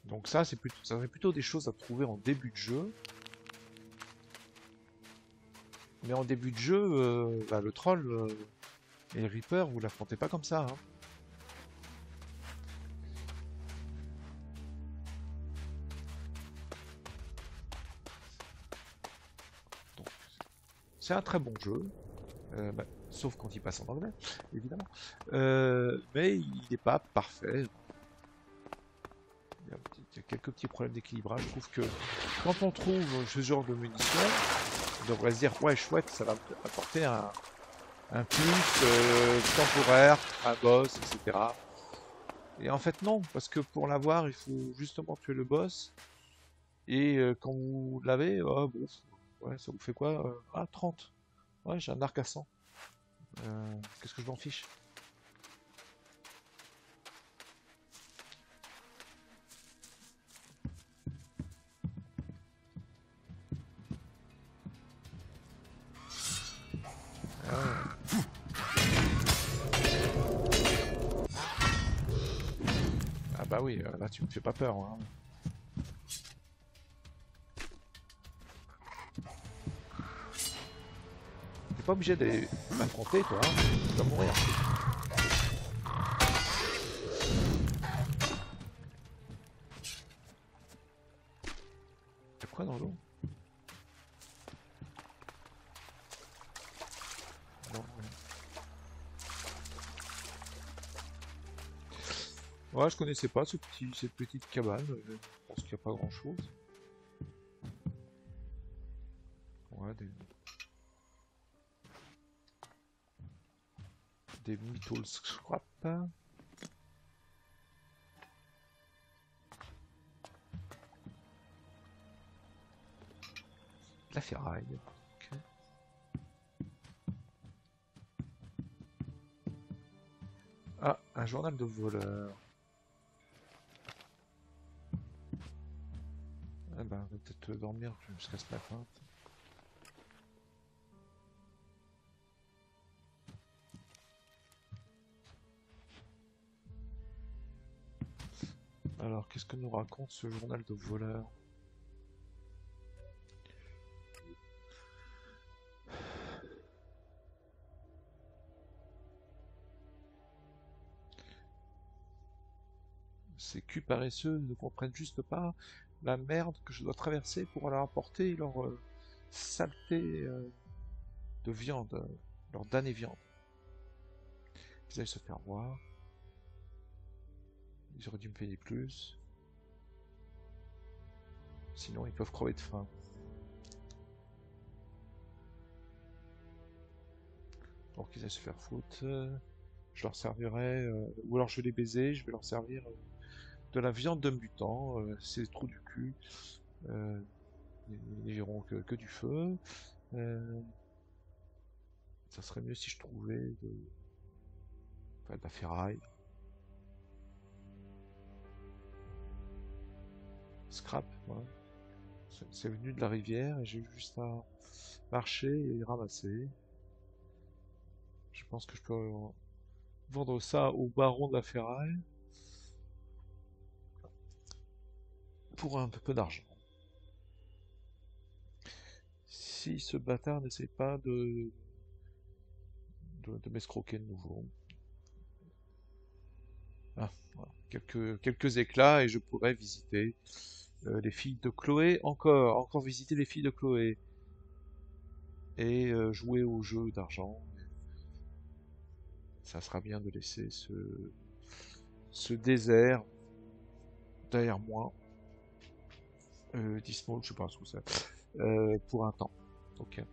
Donc ça, ça serait plutôt des choses à trouver en début de jeu. Mais en début de jeu, bah, le troll et le Reaper, vous l'affrontez pas comme ça. Hein. C'est un très bon jeu, bah, sauf quand il passe en anglais, évidemment. Mais il n'est pas parfait. Il y a quelques petits problèmes d'équilibrage. Je trouve que quand on trouve ce genre de munitions, on devrait se dire ouais chouette, ça va apporter un plus temporaire, un boss, etc. Et en fait non, parce que pour l'avoir, il faut justement tuer le boss. Et quand vous l'avez, bon, ouais, ça vous fait quoi? Ah, 30. Ouais, j'ai un arc à 100. Qu'est-ce que je m'en fiche? Ah bah oui, là tu me fais pas peur. Hein. T'es pas obligé d'aller m'affronter toi, hein. Tu vas mourir. Y'a quoi dans l'eau? Non, rien. Ouais, je connaissais pas cette petite cabane. Je pense qu'il n'y a pas grand chose. Ouais, des metal scrap. La ferraille. Okay. Ah, un journal de voleur. Ah ben, on va peut-être dormir jusqu'à ce matin. Alors, qu'est-ce que nous raconte ce journal de voleur? Ces culs paresseux ne comprennent juste pas la merde que je dois traverser pour leur apporter leur saleté de viande, leur damnée viande. Ils aillent se faire voir. Ils auraient dû me payer plus. Sinon, ils peuvent crever de faim. Donc, ils aillent se faire foutre. Je leur servirai, ou alors je vais les baiser, je vais leur servir de la viande de mutant, c'est des trous du cul. Ils verront que du feu. Ça serait mieux si je trouvais de la ferraille. Scrap, voilà. C'est venu de la rivière et j'ai juste à marcher et ramasser. Je pense que je peux vendre ça au baron de la ferraille pour un peu d'argent. Si ce bâtard n'essaie pas de m'escroquer de nouveau. Ah, voilà. Quelques éclats et je pourrais visiter les filles de Chloé, encore visiter les filles de Chloé et jouer au jeu d'argent. Ça sera bien de laisser ce désert derrière moi. Dismo, je sais pas où c'est, pour un temps. Ok.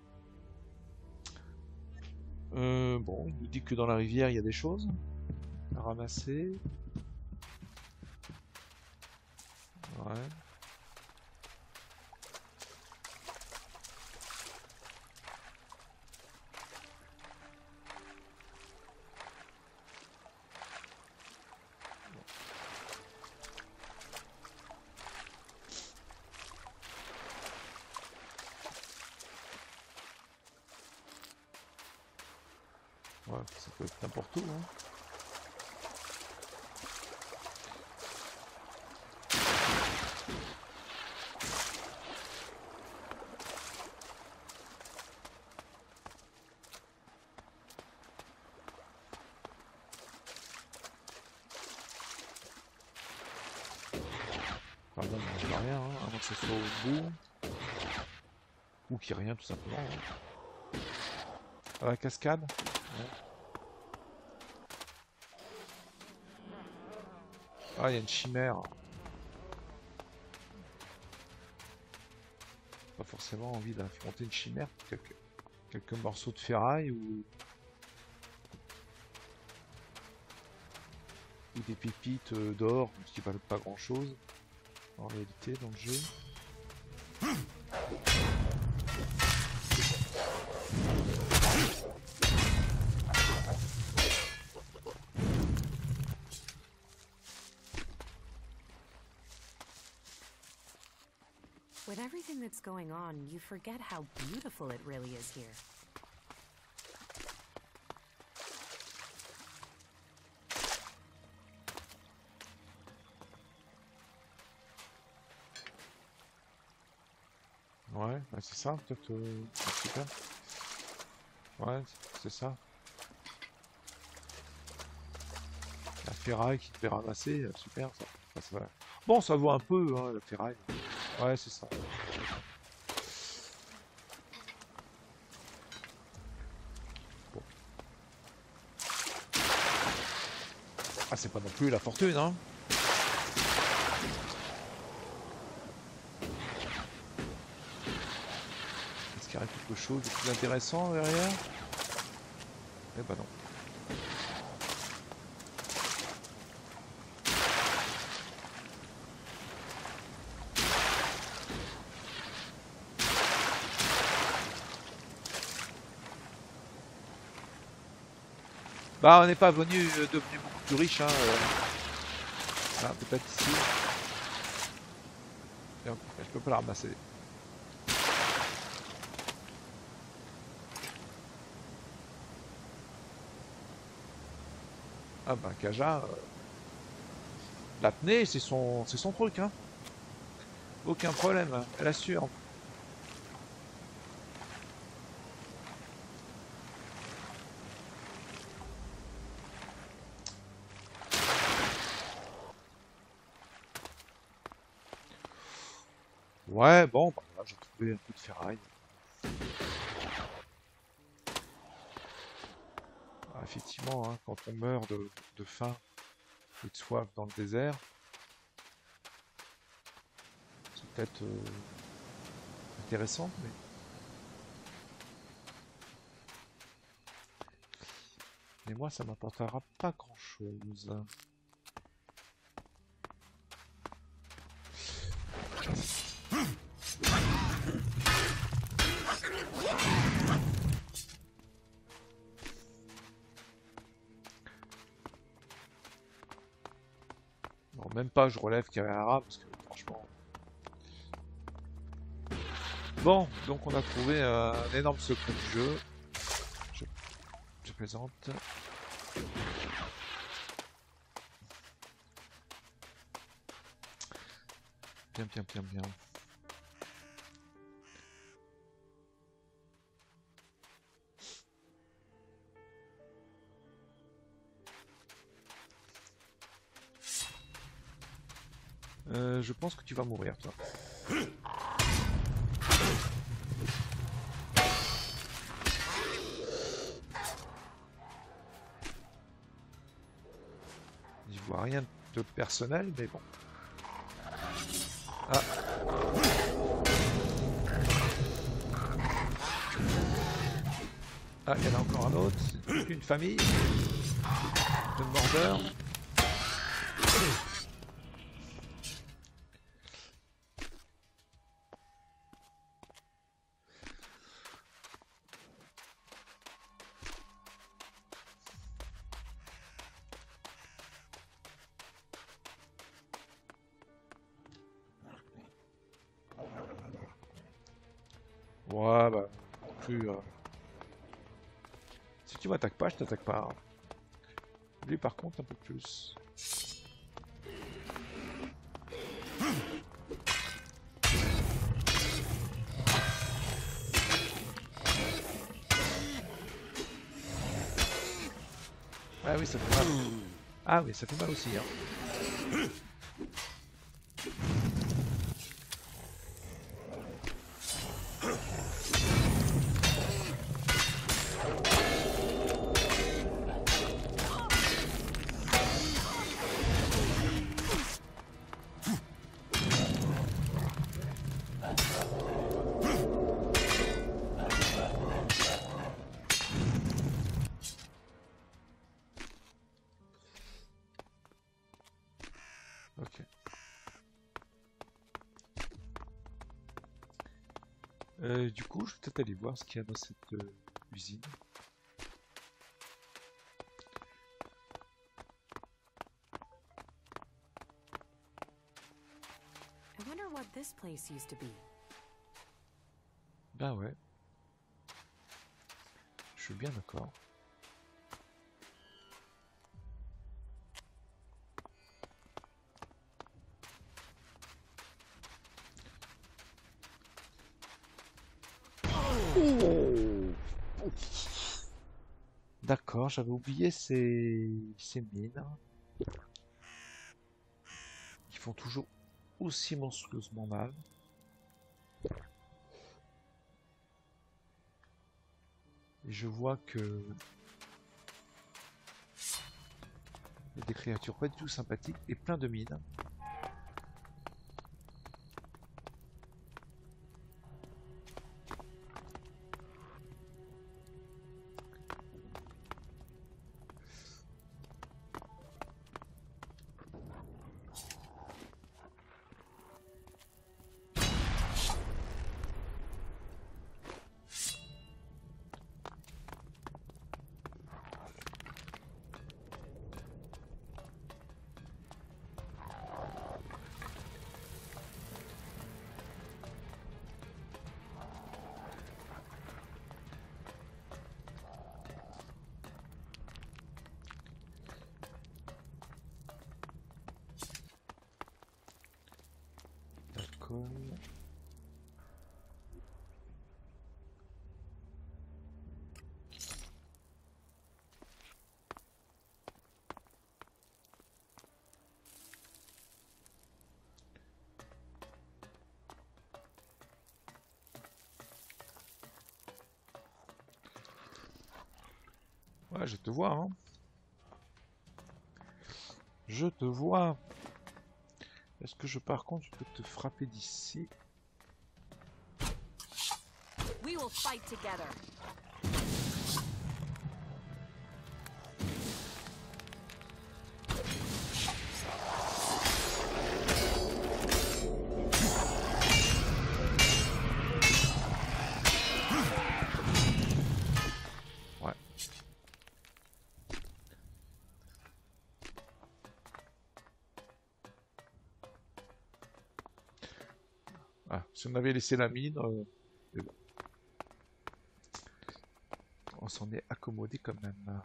Bon, il nous dit que dans la rivière il y a des choses à ramasser. Ouais. Ouais, ça peut être n'importe où, hein. Enfin bon, il n'y a rien, hein, avant que ça soit au bout. Ou qu'il n'y ait rien, tout simplement. Hein. À la cascade. Ouais. Ah, il y a une chimère. Pas forcément envie d'affronter une chimère pour quelques morceaux de ferraille ou des pépites d'or qui valent pas grand chose en réalité dans le jeu. With everything that's going on, you forget how beautiful it really is here. Ouais, bah c'est ça, peut-être. Super. Ouais, c'est ça. La ferraille qui te fait ramasser, super ça. Ça va. Bon, ça vaut un peu, hein, la ferraille. Ouais, c'est ça. Bon. Ah, c'est pas non plus la fortune, hein. Est-ce qu'il y aurait quelque chose de plus intéressant derrière? Eh ben non. Bah, on n'est pas devenu beaucoup plus riche, hein. Voilà, peut-être ici. Et je peux pas la ramasser. Ah bah, Kaja. L'apnée, c'est son truc, hein. Aucun problème, hein, elle assure. Ouais, bon, bah, voilà, j'ai trouvé un peu de ferraille. Ah, effectivement, hein, quand on meurt de faim et de soif dans le désert, c'est peut-être intéressant, mais moi, ça m'apportera pas grand-chose. Non, même pas, je relève Carrera, parce que franchement... Bon, donc on a trouvé un énorme secret du jeu. Je, je présente. Bien, bien, bien, bien. Je pense que tu vas mourir, toi. J'y vois rien de personnel, mais bon. Ah. Ah, il y en a encore un autre. Une famille de mordeurs. Ouais, bah, non plus. Si tu m'attaques pas, je t'attaque pas, hein. Lui, par contre, un peu plus. Ah oui, ça fait mal. Ah oui, ça fait mal aussi, hein. Ok. Du coup, je vais peut-être aller voir ce qu'il y a dans cette usine. I wonder what this place used to be. Ben ouais. Je suis bien d'accord. D'accord, j'avais oublié ces mines qui font toujours aussi monstrueusement mal. Et je vois que il y a des créatures pas du tout sympathiques et plein de mines. l'école. Ouais, je te vois, hein. Je te vois. Est-ce que par contre, je peux te frapper d'ici? We will fight together. Ouais. Ah, si on avait laissé la mine, mais bon, on s'en est accommodé quand même.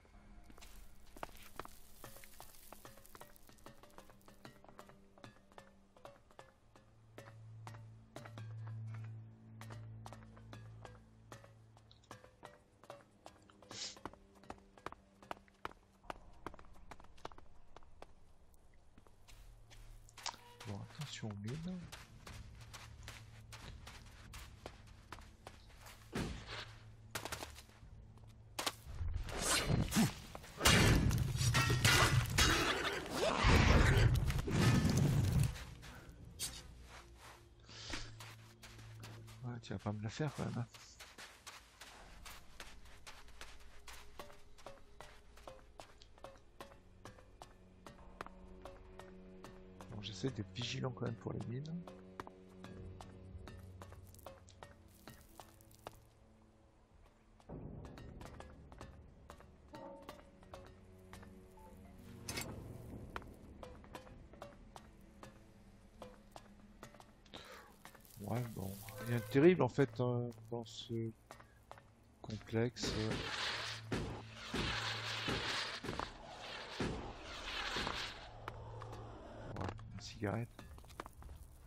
Bon, attention aux mines. Ouais, tu vas pas me la faire quand même, hein. Bon, j'essaie d'être vigilant quand même pour les mines. Ouais, bon, rien de terrible en fait dans ce complexe. Ouais, une cigarette.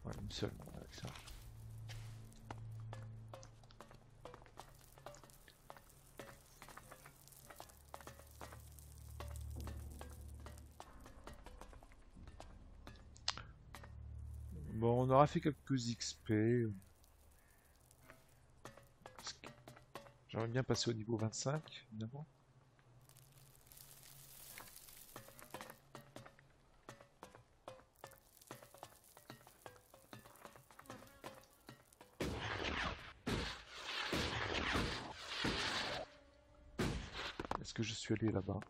Ouais, une seule, avec ça. Bon, on aura fait quelques XP. J'aimerais bien passer au niveau 25, évidemment. Est-ce que je suis allé là-bas?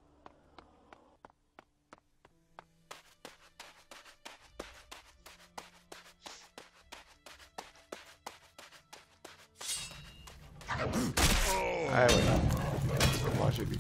Ah ouais, moi j'ai vu.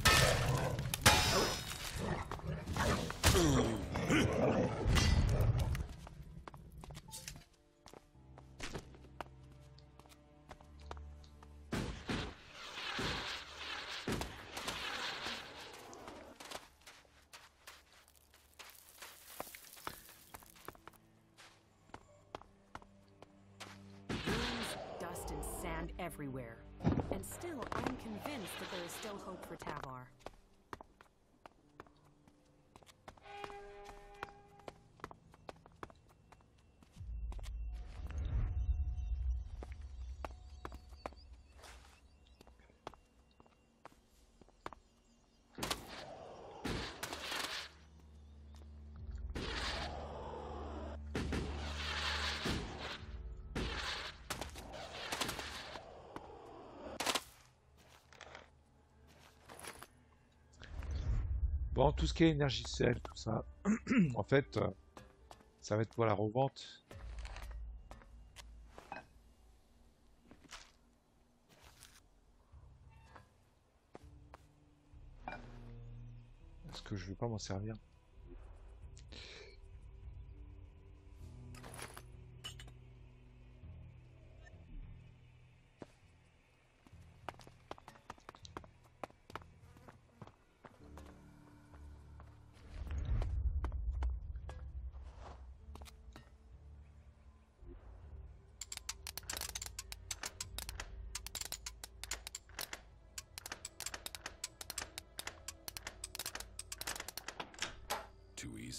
Dust and sand everywhere. And still, I'm convinced that there is still hope for Tavar. Bon, tout ce qui est énergicelle, tout ça, en fait, ça va être pour la revente. Est-ce que je vais pas m'en servir?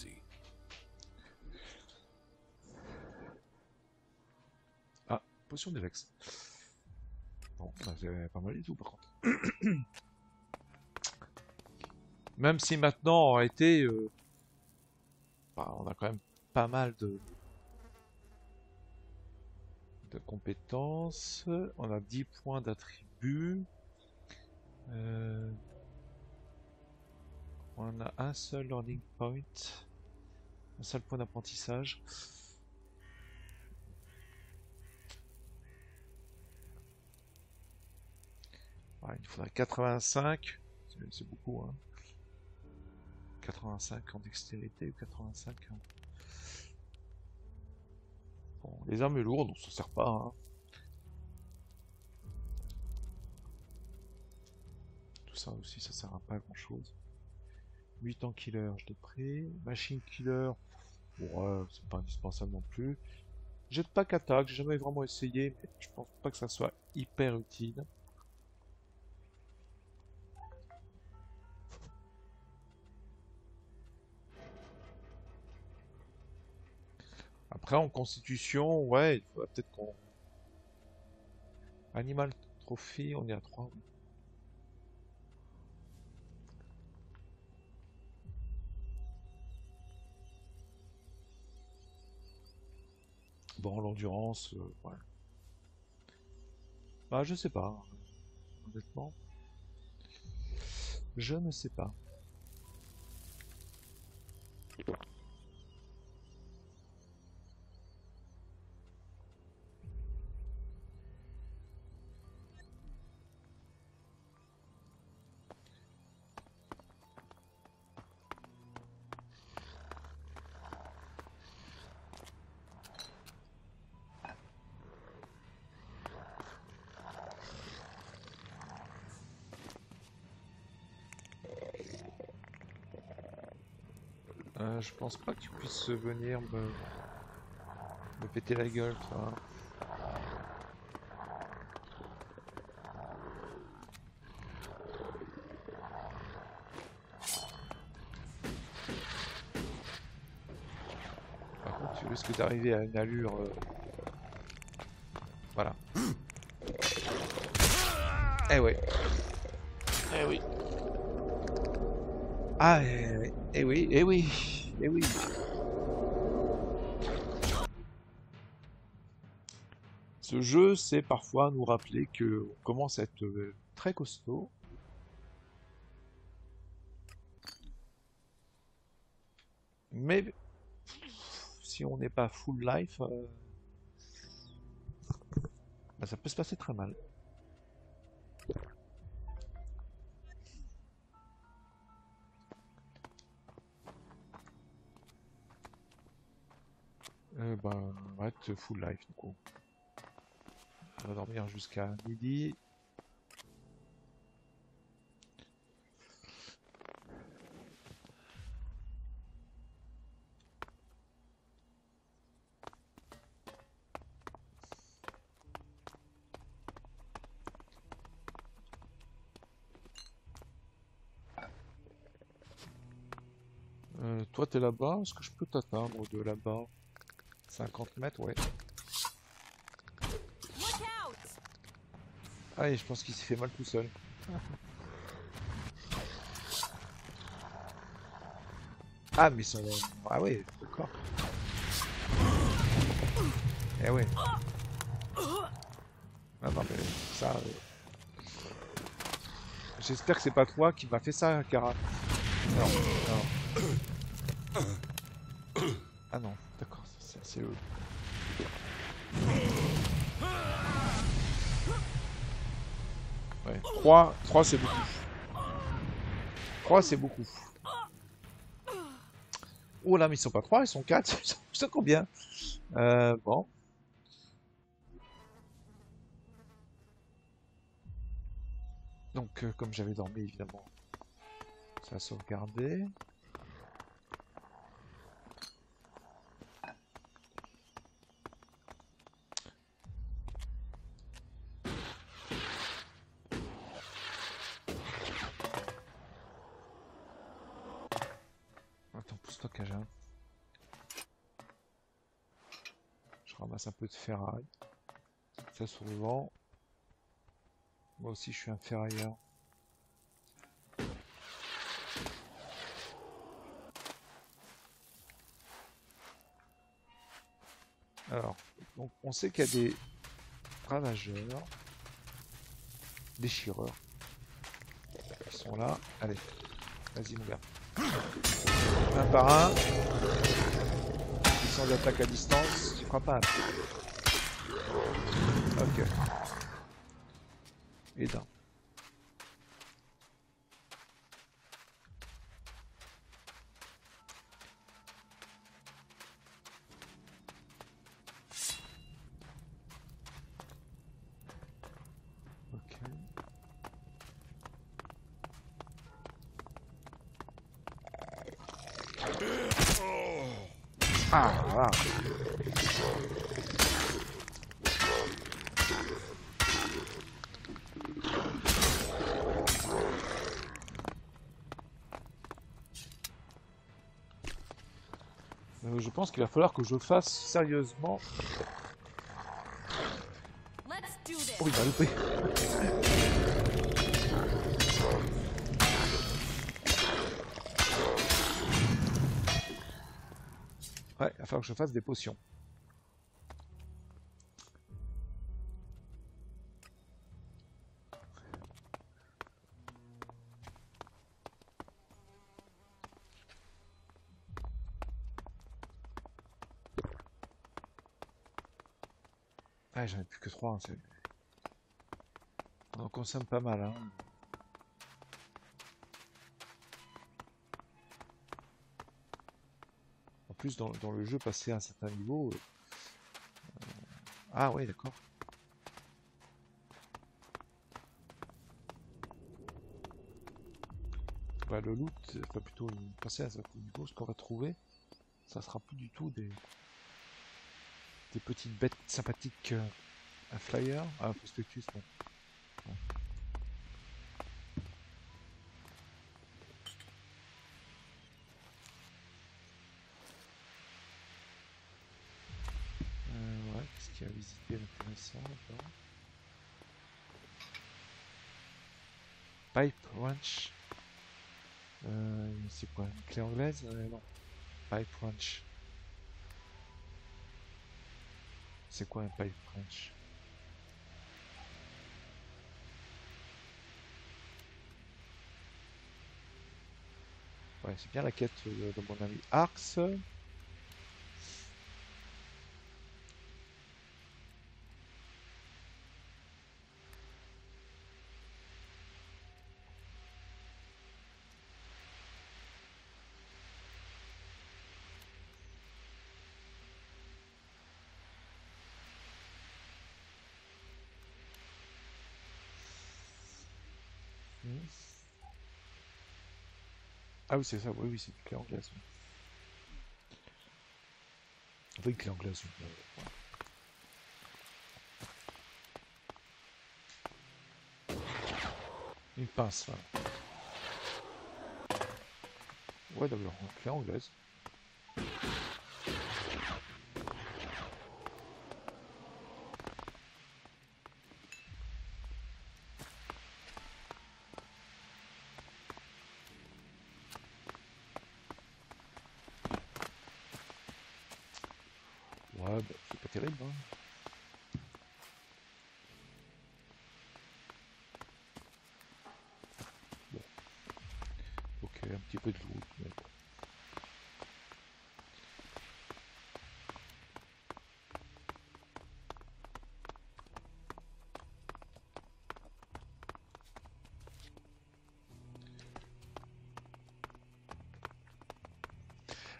easy. Ah, potion d'Elex. Bon, bah, c'est pas mal du tout par contre. Même si maintenant, en réalité, bah, on a quand même pas mal de compétences. On a 10 points d'attribut. On a un seul learning point. Un seul point d'apprentissage. Ouais, il faudrait 85. C'est beaucoup, hein. 85 en dextérité ou 85 en... Bon, les armes lourdes, on s'en sert pas, hein. Tout ça aussi, ça sert à pas grand chose. 8 en killer, je l'ai pris. Machine killer, bon, c'est pas indispensable non plus. Jetpack attaque, j'ai jamais vraiment essayé, mais je pense pas que ça soit hyper utile. Après, en constitution, ouais, il faudrait peut-être qu'on... Animal trophy, on est à 3. Bon, l'endurance, ouais. Bah, je sais pas, honnêtement. Je ne sais pas. Je pense pas que tu puisses venir me péter la gueule, toi. Par contre, tu risques d'arriver à une allure... Voilà. Eh ouais. Eh oui. Ah, eh oui, eh oui, eh oui. Ce jeu, c'est parfois nous rappeler que on commence à être très costaud. Mais si on n'est pas full life, bah, ça peut se passer très mal. Bah, on va être full life du coup. On va dormir jusqu'à midi. Toi t'es là-bas, est-ce que je peux t'atteindre de là-bas? 50 mètres, ouais. Ah, et je pense qu'il s'est fait mal tout seul. Ah, mais ils sont... Ah ouais, d'accord. Eh ouais. Ah non, mais ça... J'espère que c'est pas toi qui m'a fait ça, Kara. Non, non. Ah non, d'accord, c'est eux. Ouais, 3 c'est beaucoup. 3 c'est beaucoup. Oh là, mais ils sont pas 3, ils sont 4. Ils sont combien? Bon. Donc, comme j'avais dormi, évidemment, ça a sauvegardé. stockage. Hein. Je ramasse un peu de ferraille. Ça se revend. Moi aussi, je suis un ferrailleur. Alors, donc on sait qu'il y a des ravageurs, déchireurs, qui sont là. Allez, vas-y mon gars. Un par un. Ils sont d'attaque à distance, tu feras pas un peu. Ok. Et d'un. Ah, voilà. Je pense qu'il va falloir que je fasse sérieusement. Oh, il m'a loupé. Ouais, il va falloir que je fasse des potions. Ah, j'en ai plus que 3. Hein, on en consomme pas mal. Hein. En plus, dans le jeu, passé à un certain niveau... Ah oui, d'accord. Ouais, le loot, enfin plutôt passer à un certain niveau, ce qu'on va trouver, ça sera plus du tout des petites bêtes sympathiques. Un flyer, un prospectus, bon. Ouais. Ouais, qu'est-ce qu'il y a à visiter d'intéressant là-bas? Pipe Ranch. C'est quoi? Une clé anglaise? Non. Pipe Ranch. C'est quoi un Pipe Ranch? Ouais, c'est bien la quête de mon ami Arx. Ah oui, c'est ça, oui, oui, c'est une clé anglaise. Oui, une clé anglaise. Une pince, là. Ouais, d'accord, une clé anglaise. Ouais, bah, c'est pas terrible, hein. Bon. Ok, un petit peu de loot, mais bon.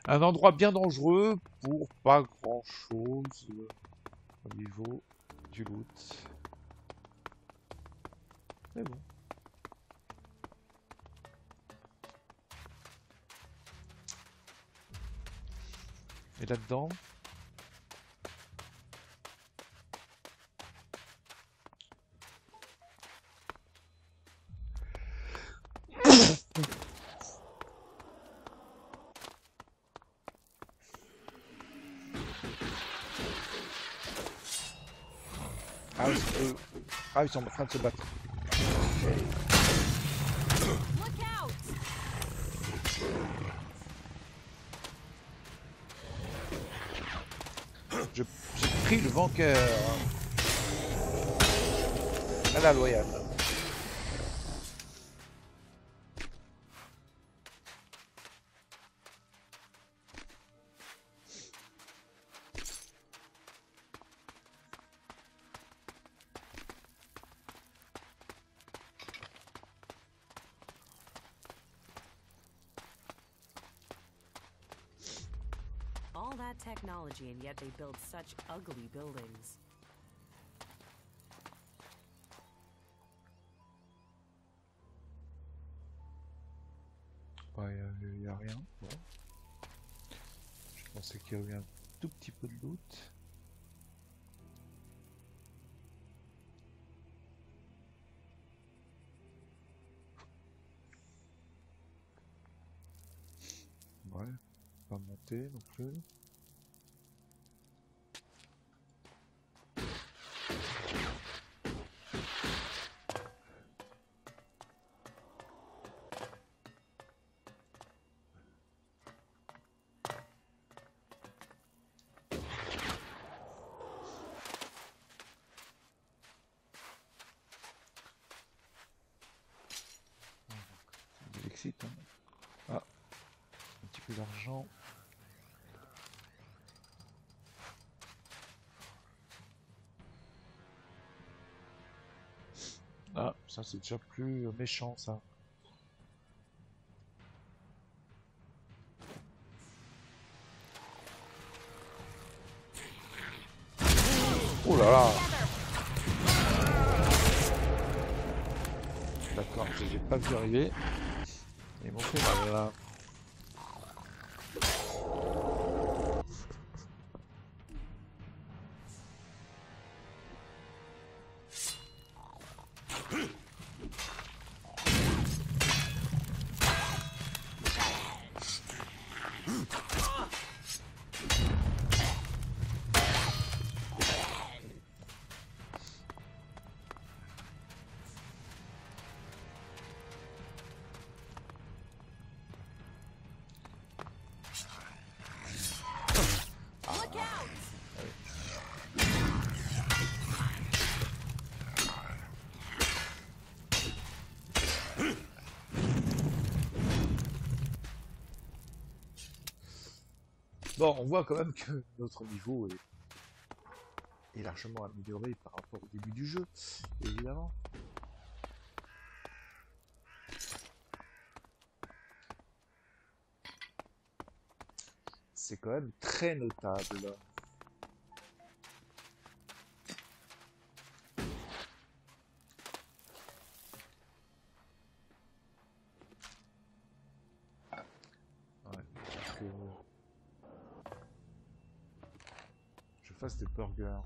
Un endroit bien dangereux pour pas grand chose au niveau du loot. Mais bon. Et là-dedans, Ah, ils sont en train de se battre. Look out! J'ai pris le vainqueur. À la loyale. All that technology, and yet they build such ugly buildings. Bah, y a rien. Bon. Je pensais qu'il y avait un tout petit peu de loot. Ouais, pas monter non plus. Ça m'excite, hein. Ah, un petit peu d'argent. Ah, ça c'est déjà plus méchant ça. Oh là là! D'accord, j'ai pas vu arriver. Ils m'ont fait mal là. Look out! Bon, on voit quand même que notre niveau est largement amélioré par rapport au début du jeu, évidemment. C'est quand même très notable. Ouais, faut que je fasse des burgers.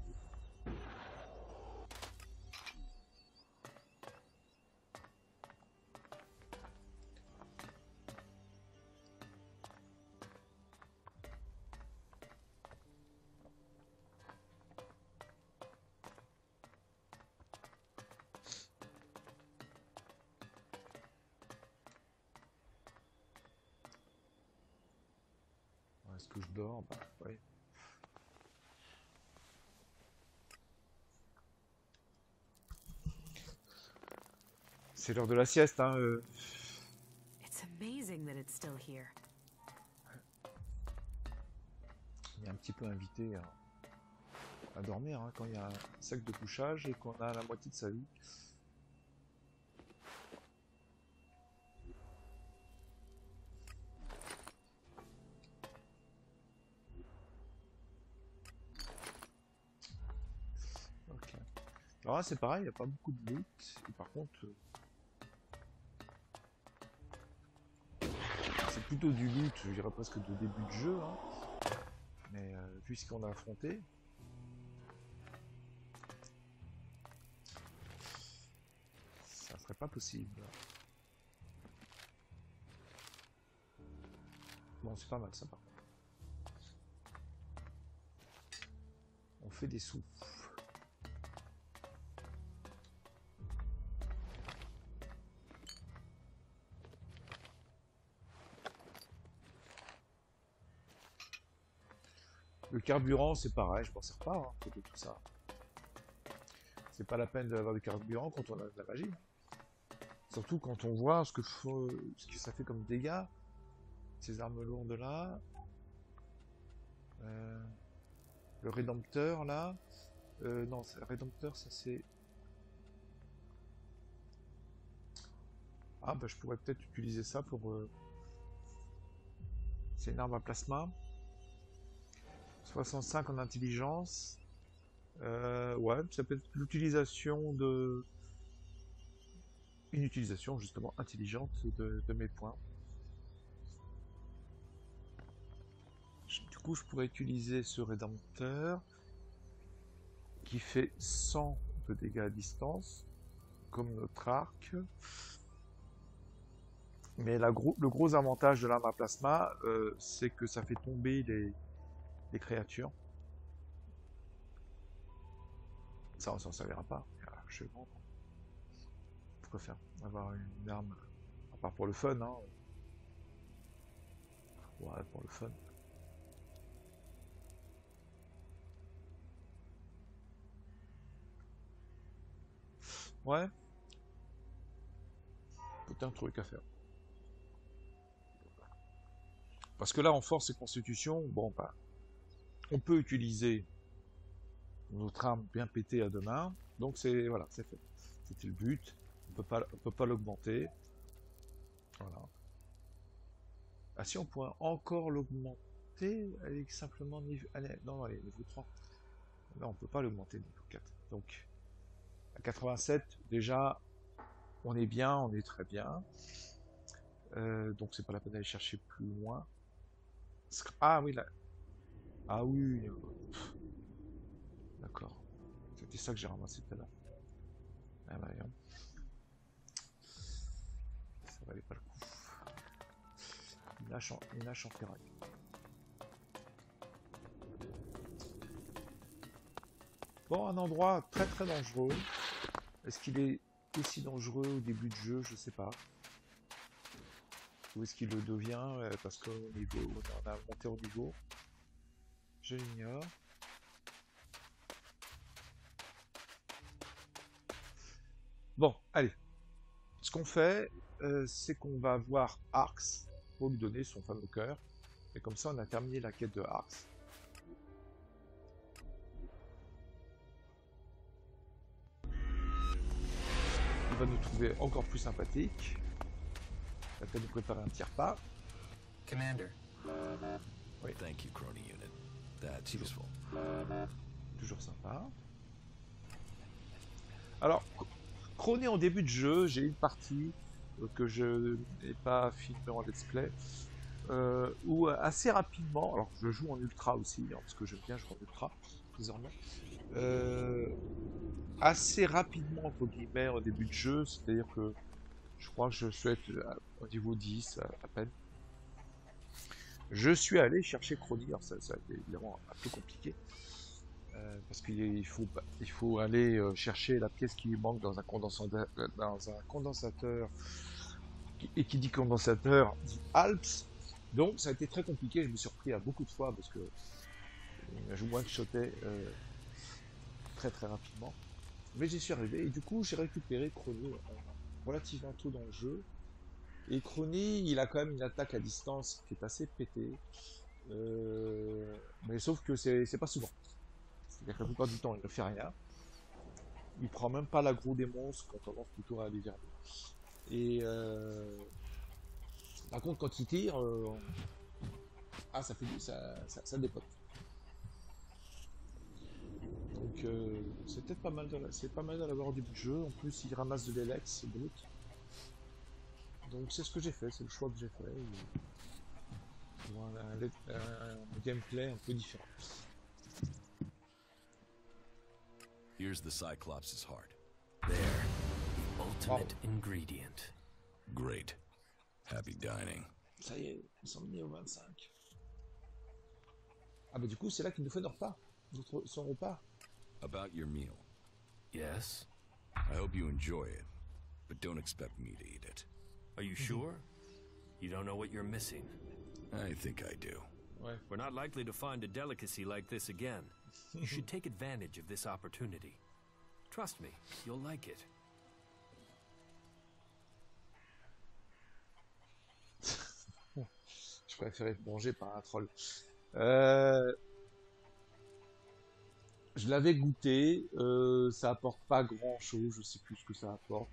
Est-ce que je dors? Bah, ouais. C'est l'heure de la sieste, hein. It's amazing that it's still here. On est un petit peu invité à dormir hein, quand il y a un sac de couchage et qu'on a la moitié de sa vie. Ok. Alors là c'est pareil, il n'y a pas beaucoup de loot. Et par contre, c'est plutôt du loot, je dirais presque de début de jeu. Hein. Mais vu ce qu'on a affronté, ça serait pas possible. Bon, c'est pas mal ça par contre. On fait des sous. Le carburant, c'est pareil, je m'en sers pas, hein, de tout ça. C'est pas la peine d'avoir du carburant quand on a de la magie. Surtout quand on voit ce que ça fait comme dégâts. Ces armes lourdes là. Le rédempteur là. Non, le rédempteur, ça c'est... Ah bah je pourrais peut-être utiliser ça pour... C'est une arme à plasma. 65 en intelligence. Ouais, ça peut être l'utilisation de... Une utilisation justement intelligente de mes points. Du coup, je pourrais utiliser ce rédempteur qui fait 100 de dégâts à distance, comme notre arc. Mais le gros avantage de l'arme à plasma, c'est que ça fait tomber les créatures. Ça, on s'en servira pas. Je vends. Pourquoi faire avoir une arme, à part pour le fun, hein. Ouais, pour le fun. Ouais. Peut-être un truc à faire. Parce que là, en force et constitution, bon, bah, on peut utiliser notre arme bien pétée à deux mains. Donc c'est voilà, c'est fait. C'était le but. On peut pas l'augmenter. Voilà. Ah si, on pourrait encore l'augmenter avec simplement niveau... Allez, non, allez, niveau 3. Là, on peut pas l'augmenter niveau 4. Donc, à 87, déjà, on est bien, on est très bien. Donc, c'est pas la peine d'aller chercher plus loin. Ah oui, là. Ah oui. D'accord. C'était ça que j'ai ramassé tout à l'heure. Ah bah, hein. Ça valait pas le coup. Une hache en ferraille. Bon, un endroit très très dangereux. Est-ce qu'il est aussi dangereux au début de jeu? Je sais pas. Ou est-ce qu'il le devient parce qu'on a monté au niveau? Je l'ignore. Bon, allez. Ce qu'on fait, c'est qu'on va voir Arx pour lui donner son fameux cœur. Et comme ça, on a terminé la quête de Arx. Il va nous trouver encore plus sympathique. Il va nous préparer un petit repas. Commander. Oui. Thank you, Crony Unit. That's useful. Toujours sympa. Alors, Crony en début de jeu, j'ai une partie que je n'ai pas filmé en let's play, où assez rapidement, alors je joue en ultra aussi, hein, parce que j'aime bien jouer en ultra, désormais, assez rapidement, entre guillemets, au début de jeu, c'est-à-dire que je crois que je suis au niveau 10 à peine. Je suis allé chercher Crony, alors ça a été évidemment un peu compliqué, parce qu'il faut aller chercher la pièce qui lui manque dans un condensateur, et qui dit condensateur dit Alps, donc ça a été très compliqué, je me suis repris à beaucoup de fois, parce que je one-shotais très très rapidement, mais j'y suis arrivé, et du coup j'ai récupéré Crony relativement tôt dans le jeu. Et Crony, il a quand même une attaque à distance qui est assez pétée. Mais sauf que c'est pas souvent. C'est-à-dire que la plupart du temps, il ne fait rien. Il prend même pas l'aggro des monstres quand on tendance plutôt à aller vers lui. Et par contre, quand il tire, ça fait ça dépote. Donc c'est peut-être pas mal de l'avoir au début de jeu. En plus, il ramasse de l'Elex, c'est brut. Donc c'est ce que j'ai fait, c'est le choix que j'ai fait. Voilà, un gameplay un peu différent. Here's the Cyclops' heart. There, the ultimate ingredient. Great. Happy dining. Ça y est, nous sommes mis au 25. Ah bah du coup c'est là qu'il nous fait notre repas, son repas. About your meal. Yes? I hope you enjoy it, but don't expect me to eat it. Are you sure? You don't know what you're missing. I think I do. Ouais. We're not likely to find a delicacy like this again. You should take advantage of this opportunity. Trust me, you'll like it. Je préfère être mangé par un troll. Euh, je l'avais goûté, ça apporte pas grand chose, je sais plus ce que ça apporte.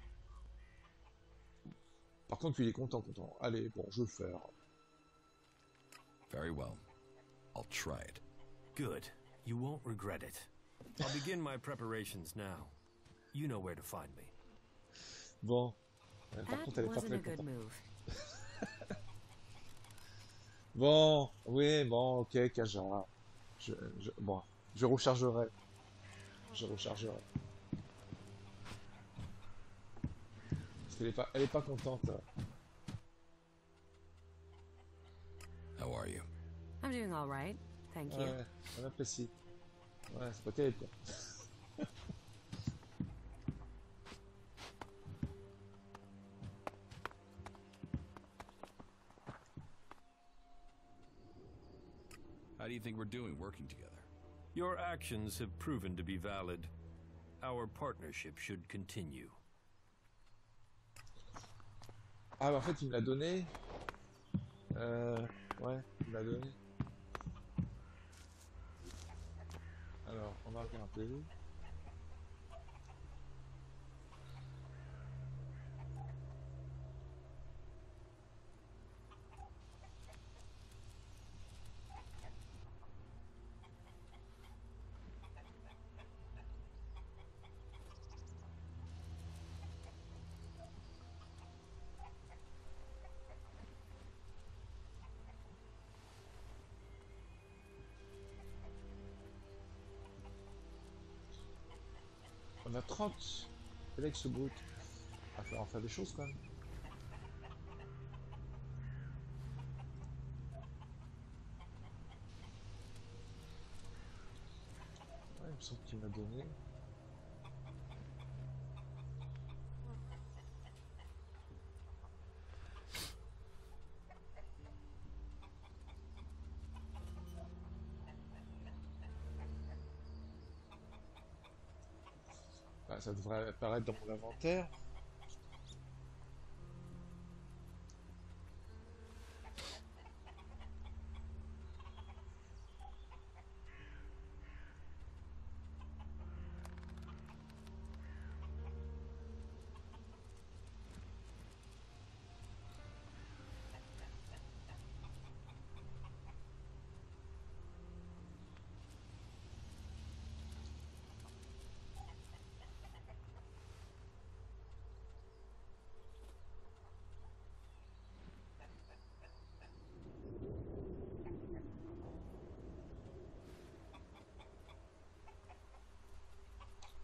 Par contre, il est content. Allez, bon, je vais le faire. Very well. I'll try it. Good. You won't regret it. I'll begin my preparations now. You know where to find me. Bon. Par That contre, elle est pas wasn't a très good contente. move. Bon, oui, bon, ok, Kaja. Bon, je rechargerai. Je rechargerai. Parce qu'elle est pas contente. How are you? I'm doing all right, thank you. Ouais, on apprécie. Ouais, c'est pas terrible, quoi. How do you think we're doing working together? Your actions have proven to be valid. Our partnership should continue. Ah, bah, en fait, il me l'a donné. Ouais, il me l'a donné. Alors, on va regarder. On a 30 collègues ce brut. Il va falloir faire des choses quand même. Ouais, il me semble qu'il m'a donné. Bah, ça devrait apparaître dans mon inventaire.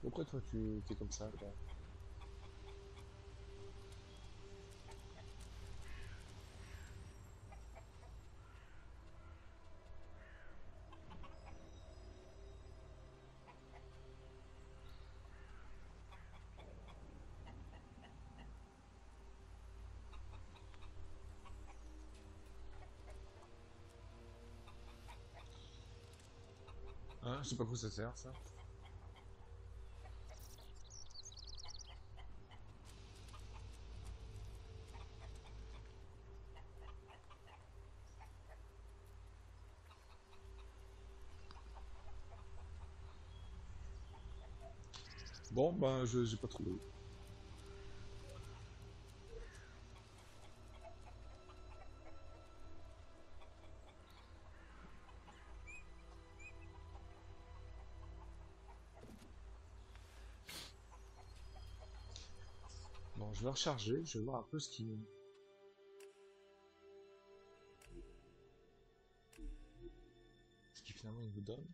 Pourquoi toi tu es comme ça, toi? Hein, je sais pas quoi ça sert, ça. Bon, ben, j'ai pas trouvé. Bon, je vais recharger, je vais voir un peu ce qui finalement il nous donne.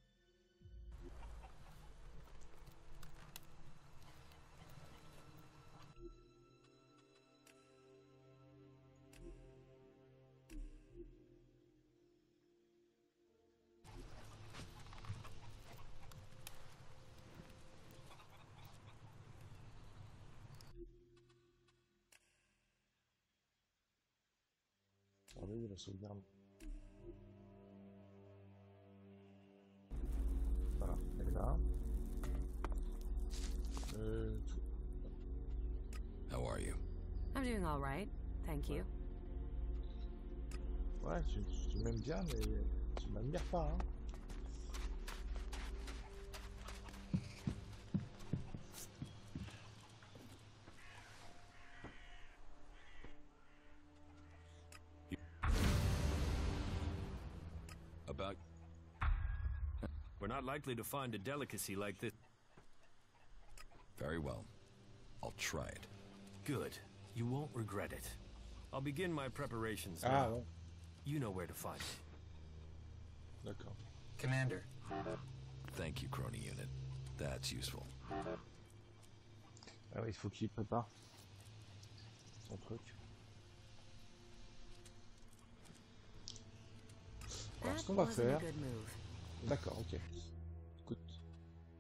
Ah oui, la sauvegarde. doing all right, thank you. Ouais, tu m'aimes bien, mais tu m'admires pas, hein. About... We're not likely to find a delicacy like this. Very well. I'll try it. Good. You won't regret it. I'll begin my preparations Ah now. ouais, You know where to find me. d'accord. Commander. Thank you, Crony Unit. That's useful. Ah ouais, il faut qu'il prépare son truc. Alors, ce That qu'on va wasn't faire... a good move. D'accord, ok. Écoute,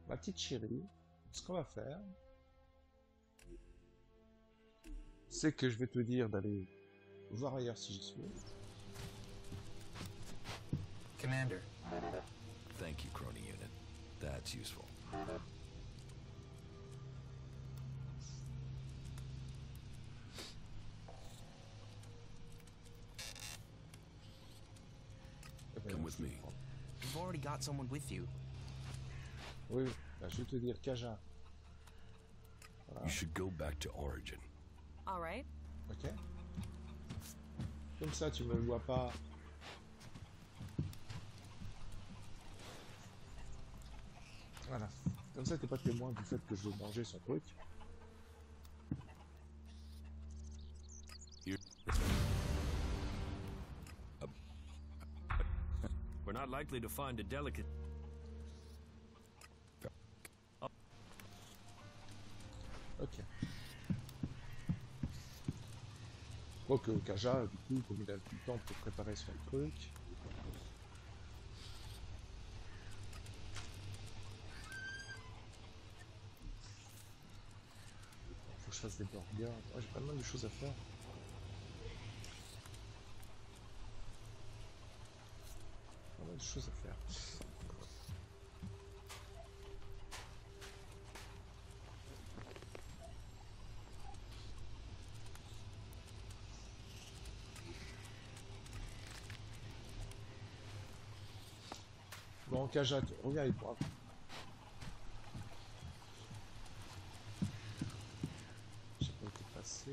ma petite chérie, ce qu'on va faire, c'est que je vais te dire d'aller voir ailleurs si j'y suis. Commander. Thank you, Crony Unit. That's useful. Come with me. You've already got someone with you. Oui, bah, je vais te dire Kaja. You should go back to Origin. All right. Ok. Comme ça, tu me vois pas. Voilà. Comme ça, t'es pas témoin du fait que je veux manger son truc. We're not likely to find a delicate. Ok. Quoique Kaja, du coup, comme il a tout le temps pour préparer son truc. Faut que je fasse des burgers. Ouais, j'ai pas mal de choses à faire. Pas mal de choses à faire. Bon, Kaja, reviens avec moi. Je sais pas où t'es passé.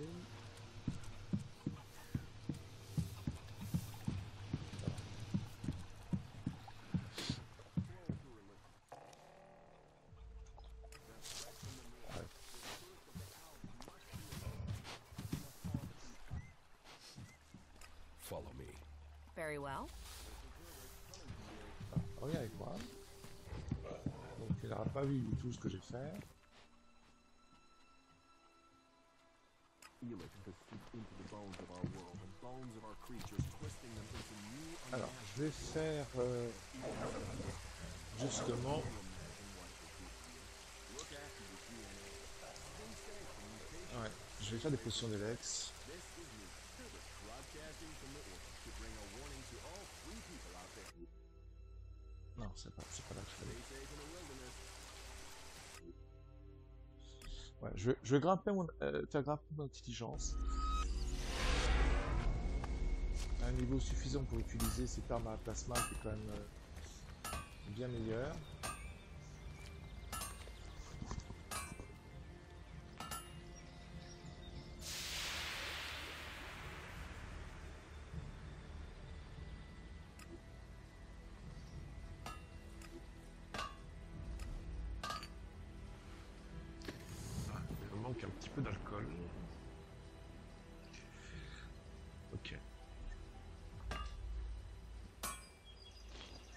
Ouais. Follow me. Very well. Reviens avec moi. Donc, tu n'auras pas vu du tout ce que j'ai fait. Alors, je vais faire justement. Ouais, je vais faire des potions d'Elex. Non, c'est pas là que je fais. Ouais, je vais grimper faire grimper mon intelligence à un niveau suffisant pour utiliser cette arme à plasma qui est quand même bien meilleure. Il me manque un petit peu d'alcool. Ok.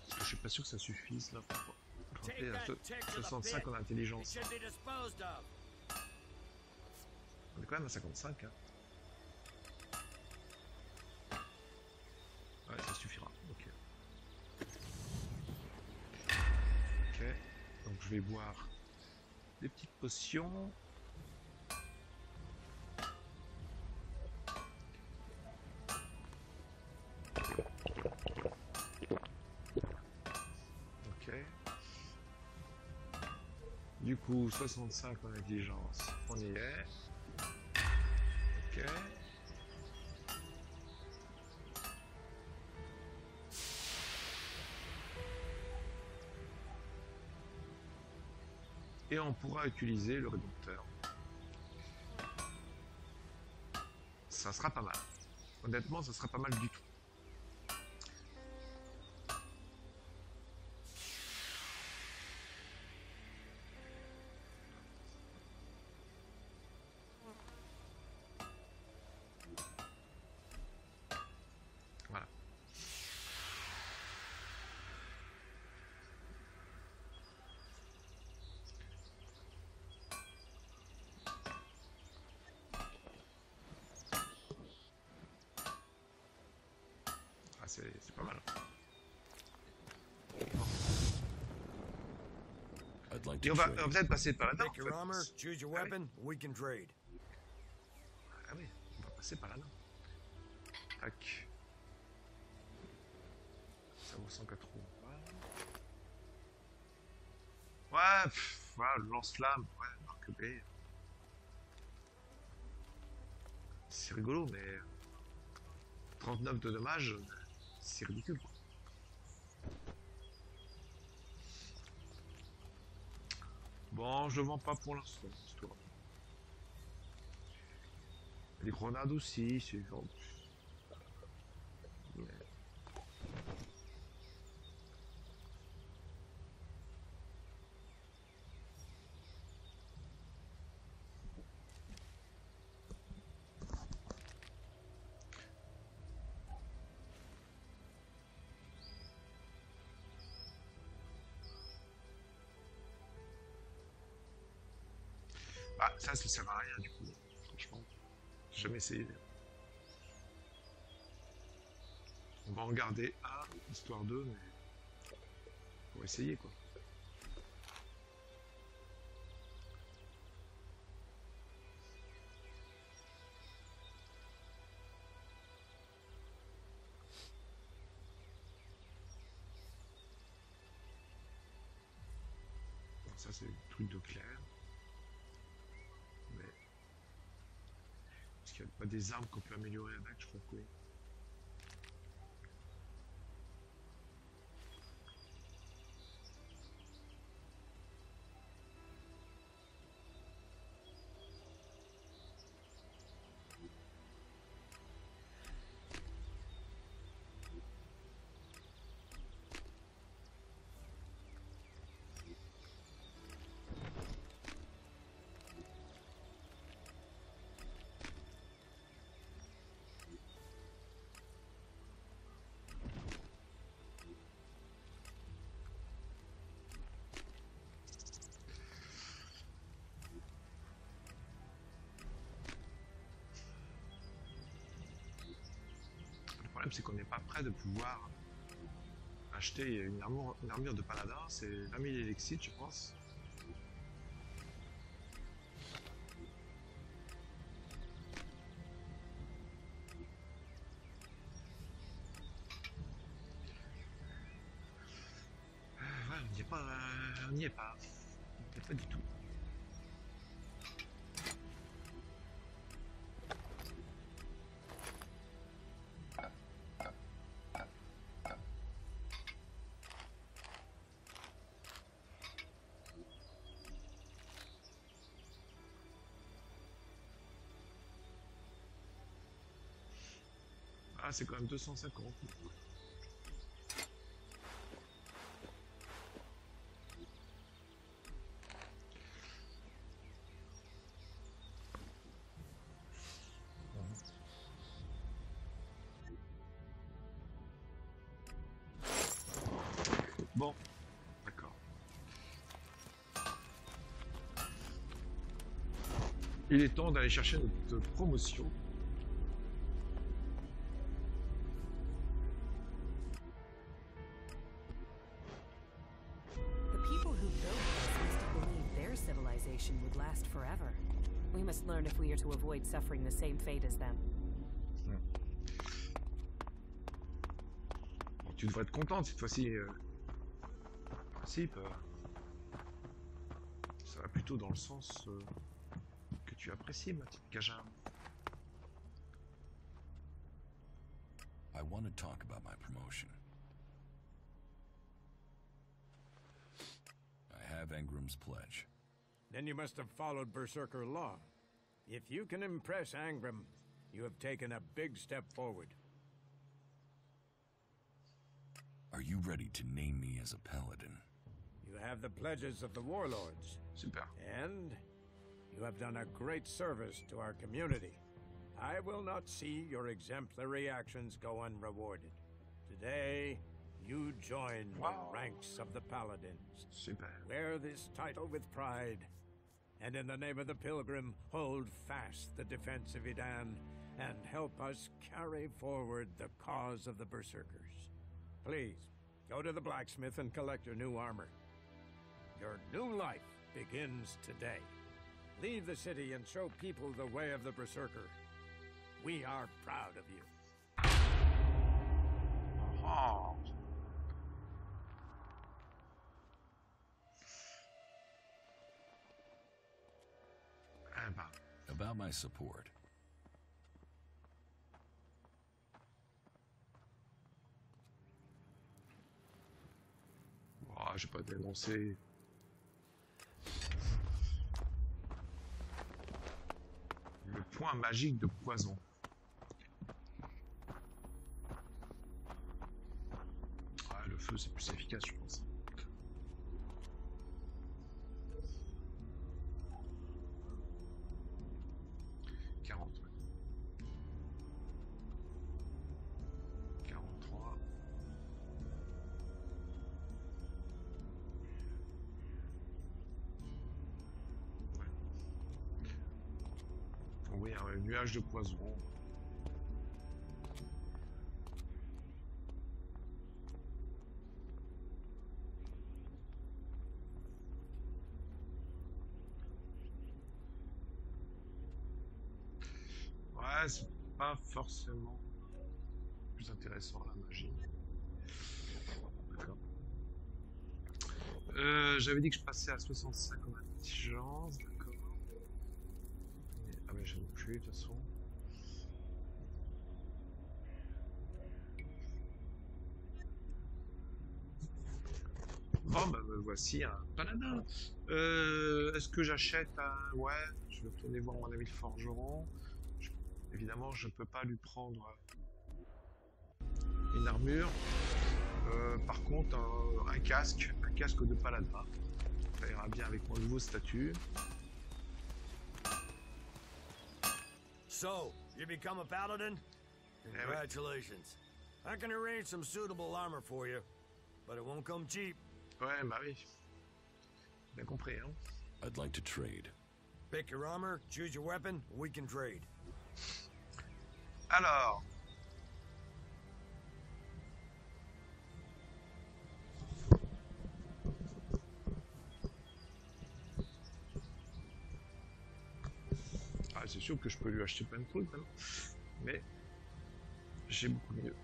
Parce que je suis pas sûr que ça suffise là pour grimper à 65 en intelligence. On est quand même à 55 hein. Ouais, ça suffira. Ok. Ok. Donc je vais boire des petites potions. Ok. Du coup, 65 en intelligence, on y est. Ok. Et on pourra utiliser le réducteur. Ça sera pas mal. Honnêtement, ça sera pas mal du tout. Voilà. Ah, c'est pas mal. I'd like Et to on va trade. peut-être passer par là-dedans. Pick your en fait. armor, choose your weapon, we can trade. Ah oui, on va passer par là. Tac. Ça vaut 180. Ouais, voilà, le lance-flamme, ouais, marque B. C'est rigolo, mais 39 de dommages, c'est ridicule, quoi. Bon, je le vends pas pour l'instant, histoire. Les grenades aussi, c'est genre... Mais- Ah, ça sert à rien du coup, franchement. J'ai jamais essayé. On va en garder un, histoire d'eux, mais... Pour essayer, quoi. Bon, ça, c'est le truc de clair. Mais... Est-ce qu'il n'y a pas des armes qu'on peut améliorer avec? Je crois que oui. Le problème, c'est qu'on n'est pas prêt de pouvoir acheter une armure de paladin. C'est 20 000 élixirs, je pense. Ouais, on n'y est pas. On n'y est pas. On n'y est pas du tout. Ah, c'est quand même 250. Bon, d'accord. Il est temps d'aller chercher notre promotion. The people who built this must have believed their civilization would last forever. We must learn if we are to avoid suffering the same fate as them. Bon, tu devrais être contente cette fois-ci. En principe, ça va plutôt dans le sens que tu apprécies, ma petite Kajam. I want to talk about my promotion. I have Angram's pledge. Then you must have followed Berserker law. If you can impress Angram, you have taken a big step forward. Are you ready to name me as a paladin? You have the pledges of the warlords. Super. And you have done a great service to our community. I will not see your exemplary actions go unrewarded. Today, you join the ranks of the Paladins. Super. Wear this title with pride, and in the name of the Pilgrim, hold fast the defense of Edan, and help us carry forward the cause of the Berserkers. Please, go to the blacksmith and collect your new armor. Your new life begins today. Leave the city and show people the way of the Berserker. We are proud of you. Oh. Eh ben. About my support. Oh, j'ai pas dénoncé. Le point magique de poison. Ah, le feu c'est plus efficace je pense. Oui, un nuage de poison. Ouais, c'est pas forcément plus intéressant la magie. D'accord. J'avais dit que je passais à 65 en intelligence, d'accord. Ah mais j'aime plus de toute façon. Bon bah me voici un paladin. Est-ce que j'achète un... Ouais, je vais retourner voir mon ami le forgeron. Évidemment je peux pas lui prendre une armure. Par contre un casque de paladin. Ça ira bien avec mon nouveau statut. So, you become a paladin? Congratulations. I can arrange some suitable armor for you, but it won't come cheap. Ouais, bah oui. Bien compris, hein. I'd like to trade. Pick your armor, choose your weapon, we can trade. Alors. Ah, c'est sûr que je peux lui acheter plein de trucs, hein. Mais j'ai beaucoup mieux.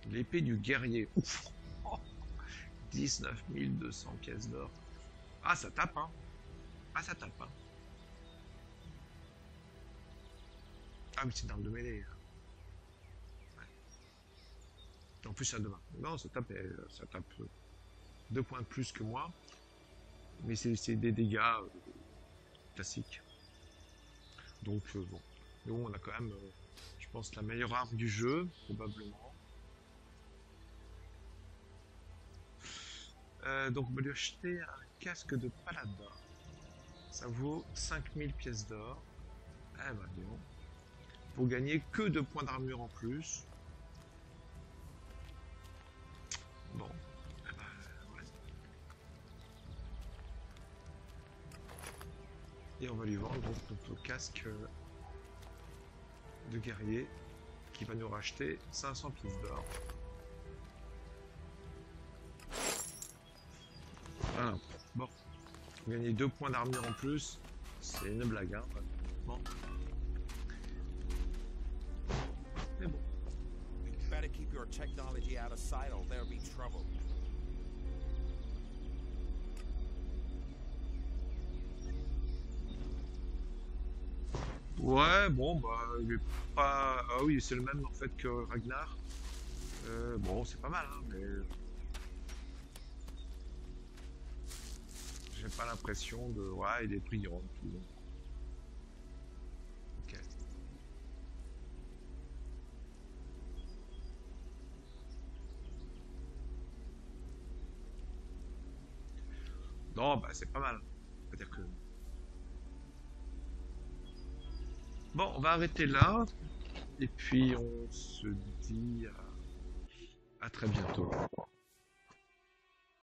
L'épée du guerrier. Ouf. 19 200 pièces d'or. Ah, ça tape, hein. Ah, ça tape, hein. Ah, mais c'est dans le mêlée. Ouais. En plus, ça demande. Non, ça tape 2 points de plus que moi. Mais c'est des dégâts classiques. Donc, bon. Nous, on a quand même, je pense, la meilleure arme du jeu, probablement. Donc on va lui acheter un casque de paladin. Ça vaut 5000 pièces d'or. Eh ben non. Pour gagner que 2 points d'armure en plus. Bon. Eh ben, ouais. Et on va lui vendre donc notre casque de guerrier qui va nous racheter 500 pièces d'or. Voilà. Bon, gagner 2 points d'armure en plus, c'est une blague, hein. Bon. Mais bon. Better keep your technology out of sight or there'll be trouble. Ouais, bon, bah, il est pas... Ah oui, c'est le même en fait que Ragnar. Bon, c'est pas mal, hein, mais... J'ai pas l'impression de... Ouais, il est brillant, tout. Ok. Non, bah, c'est pas mal. C'est-à-dire que... Bon, on va arrêter là. Et puis, on se dit à très bientôt.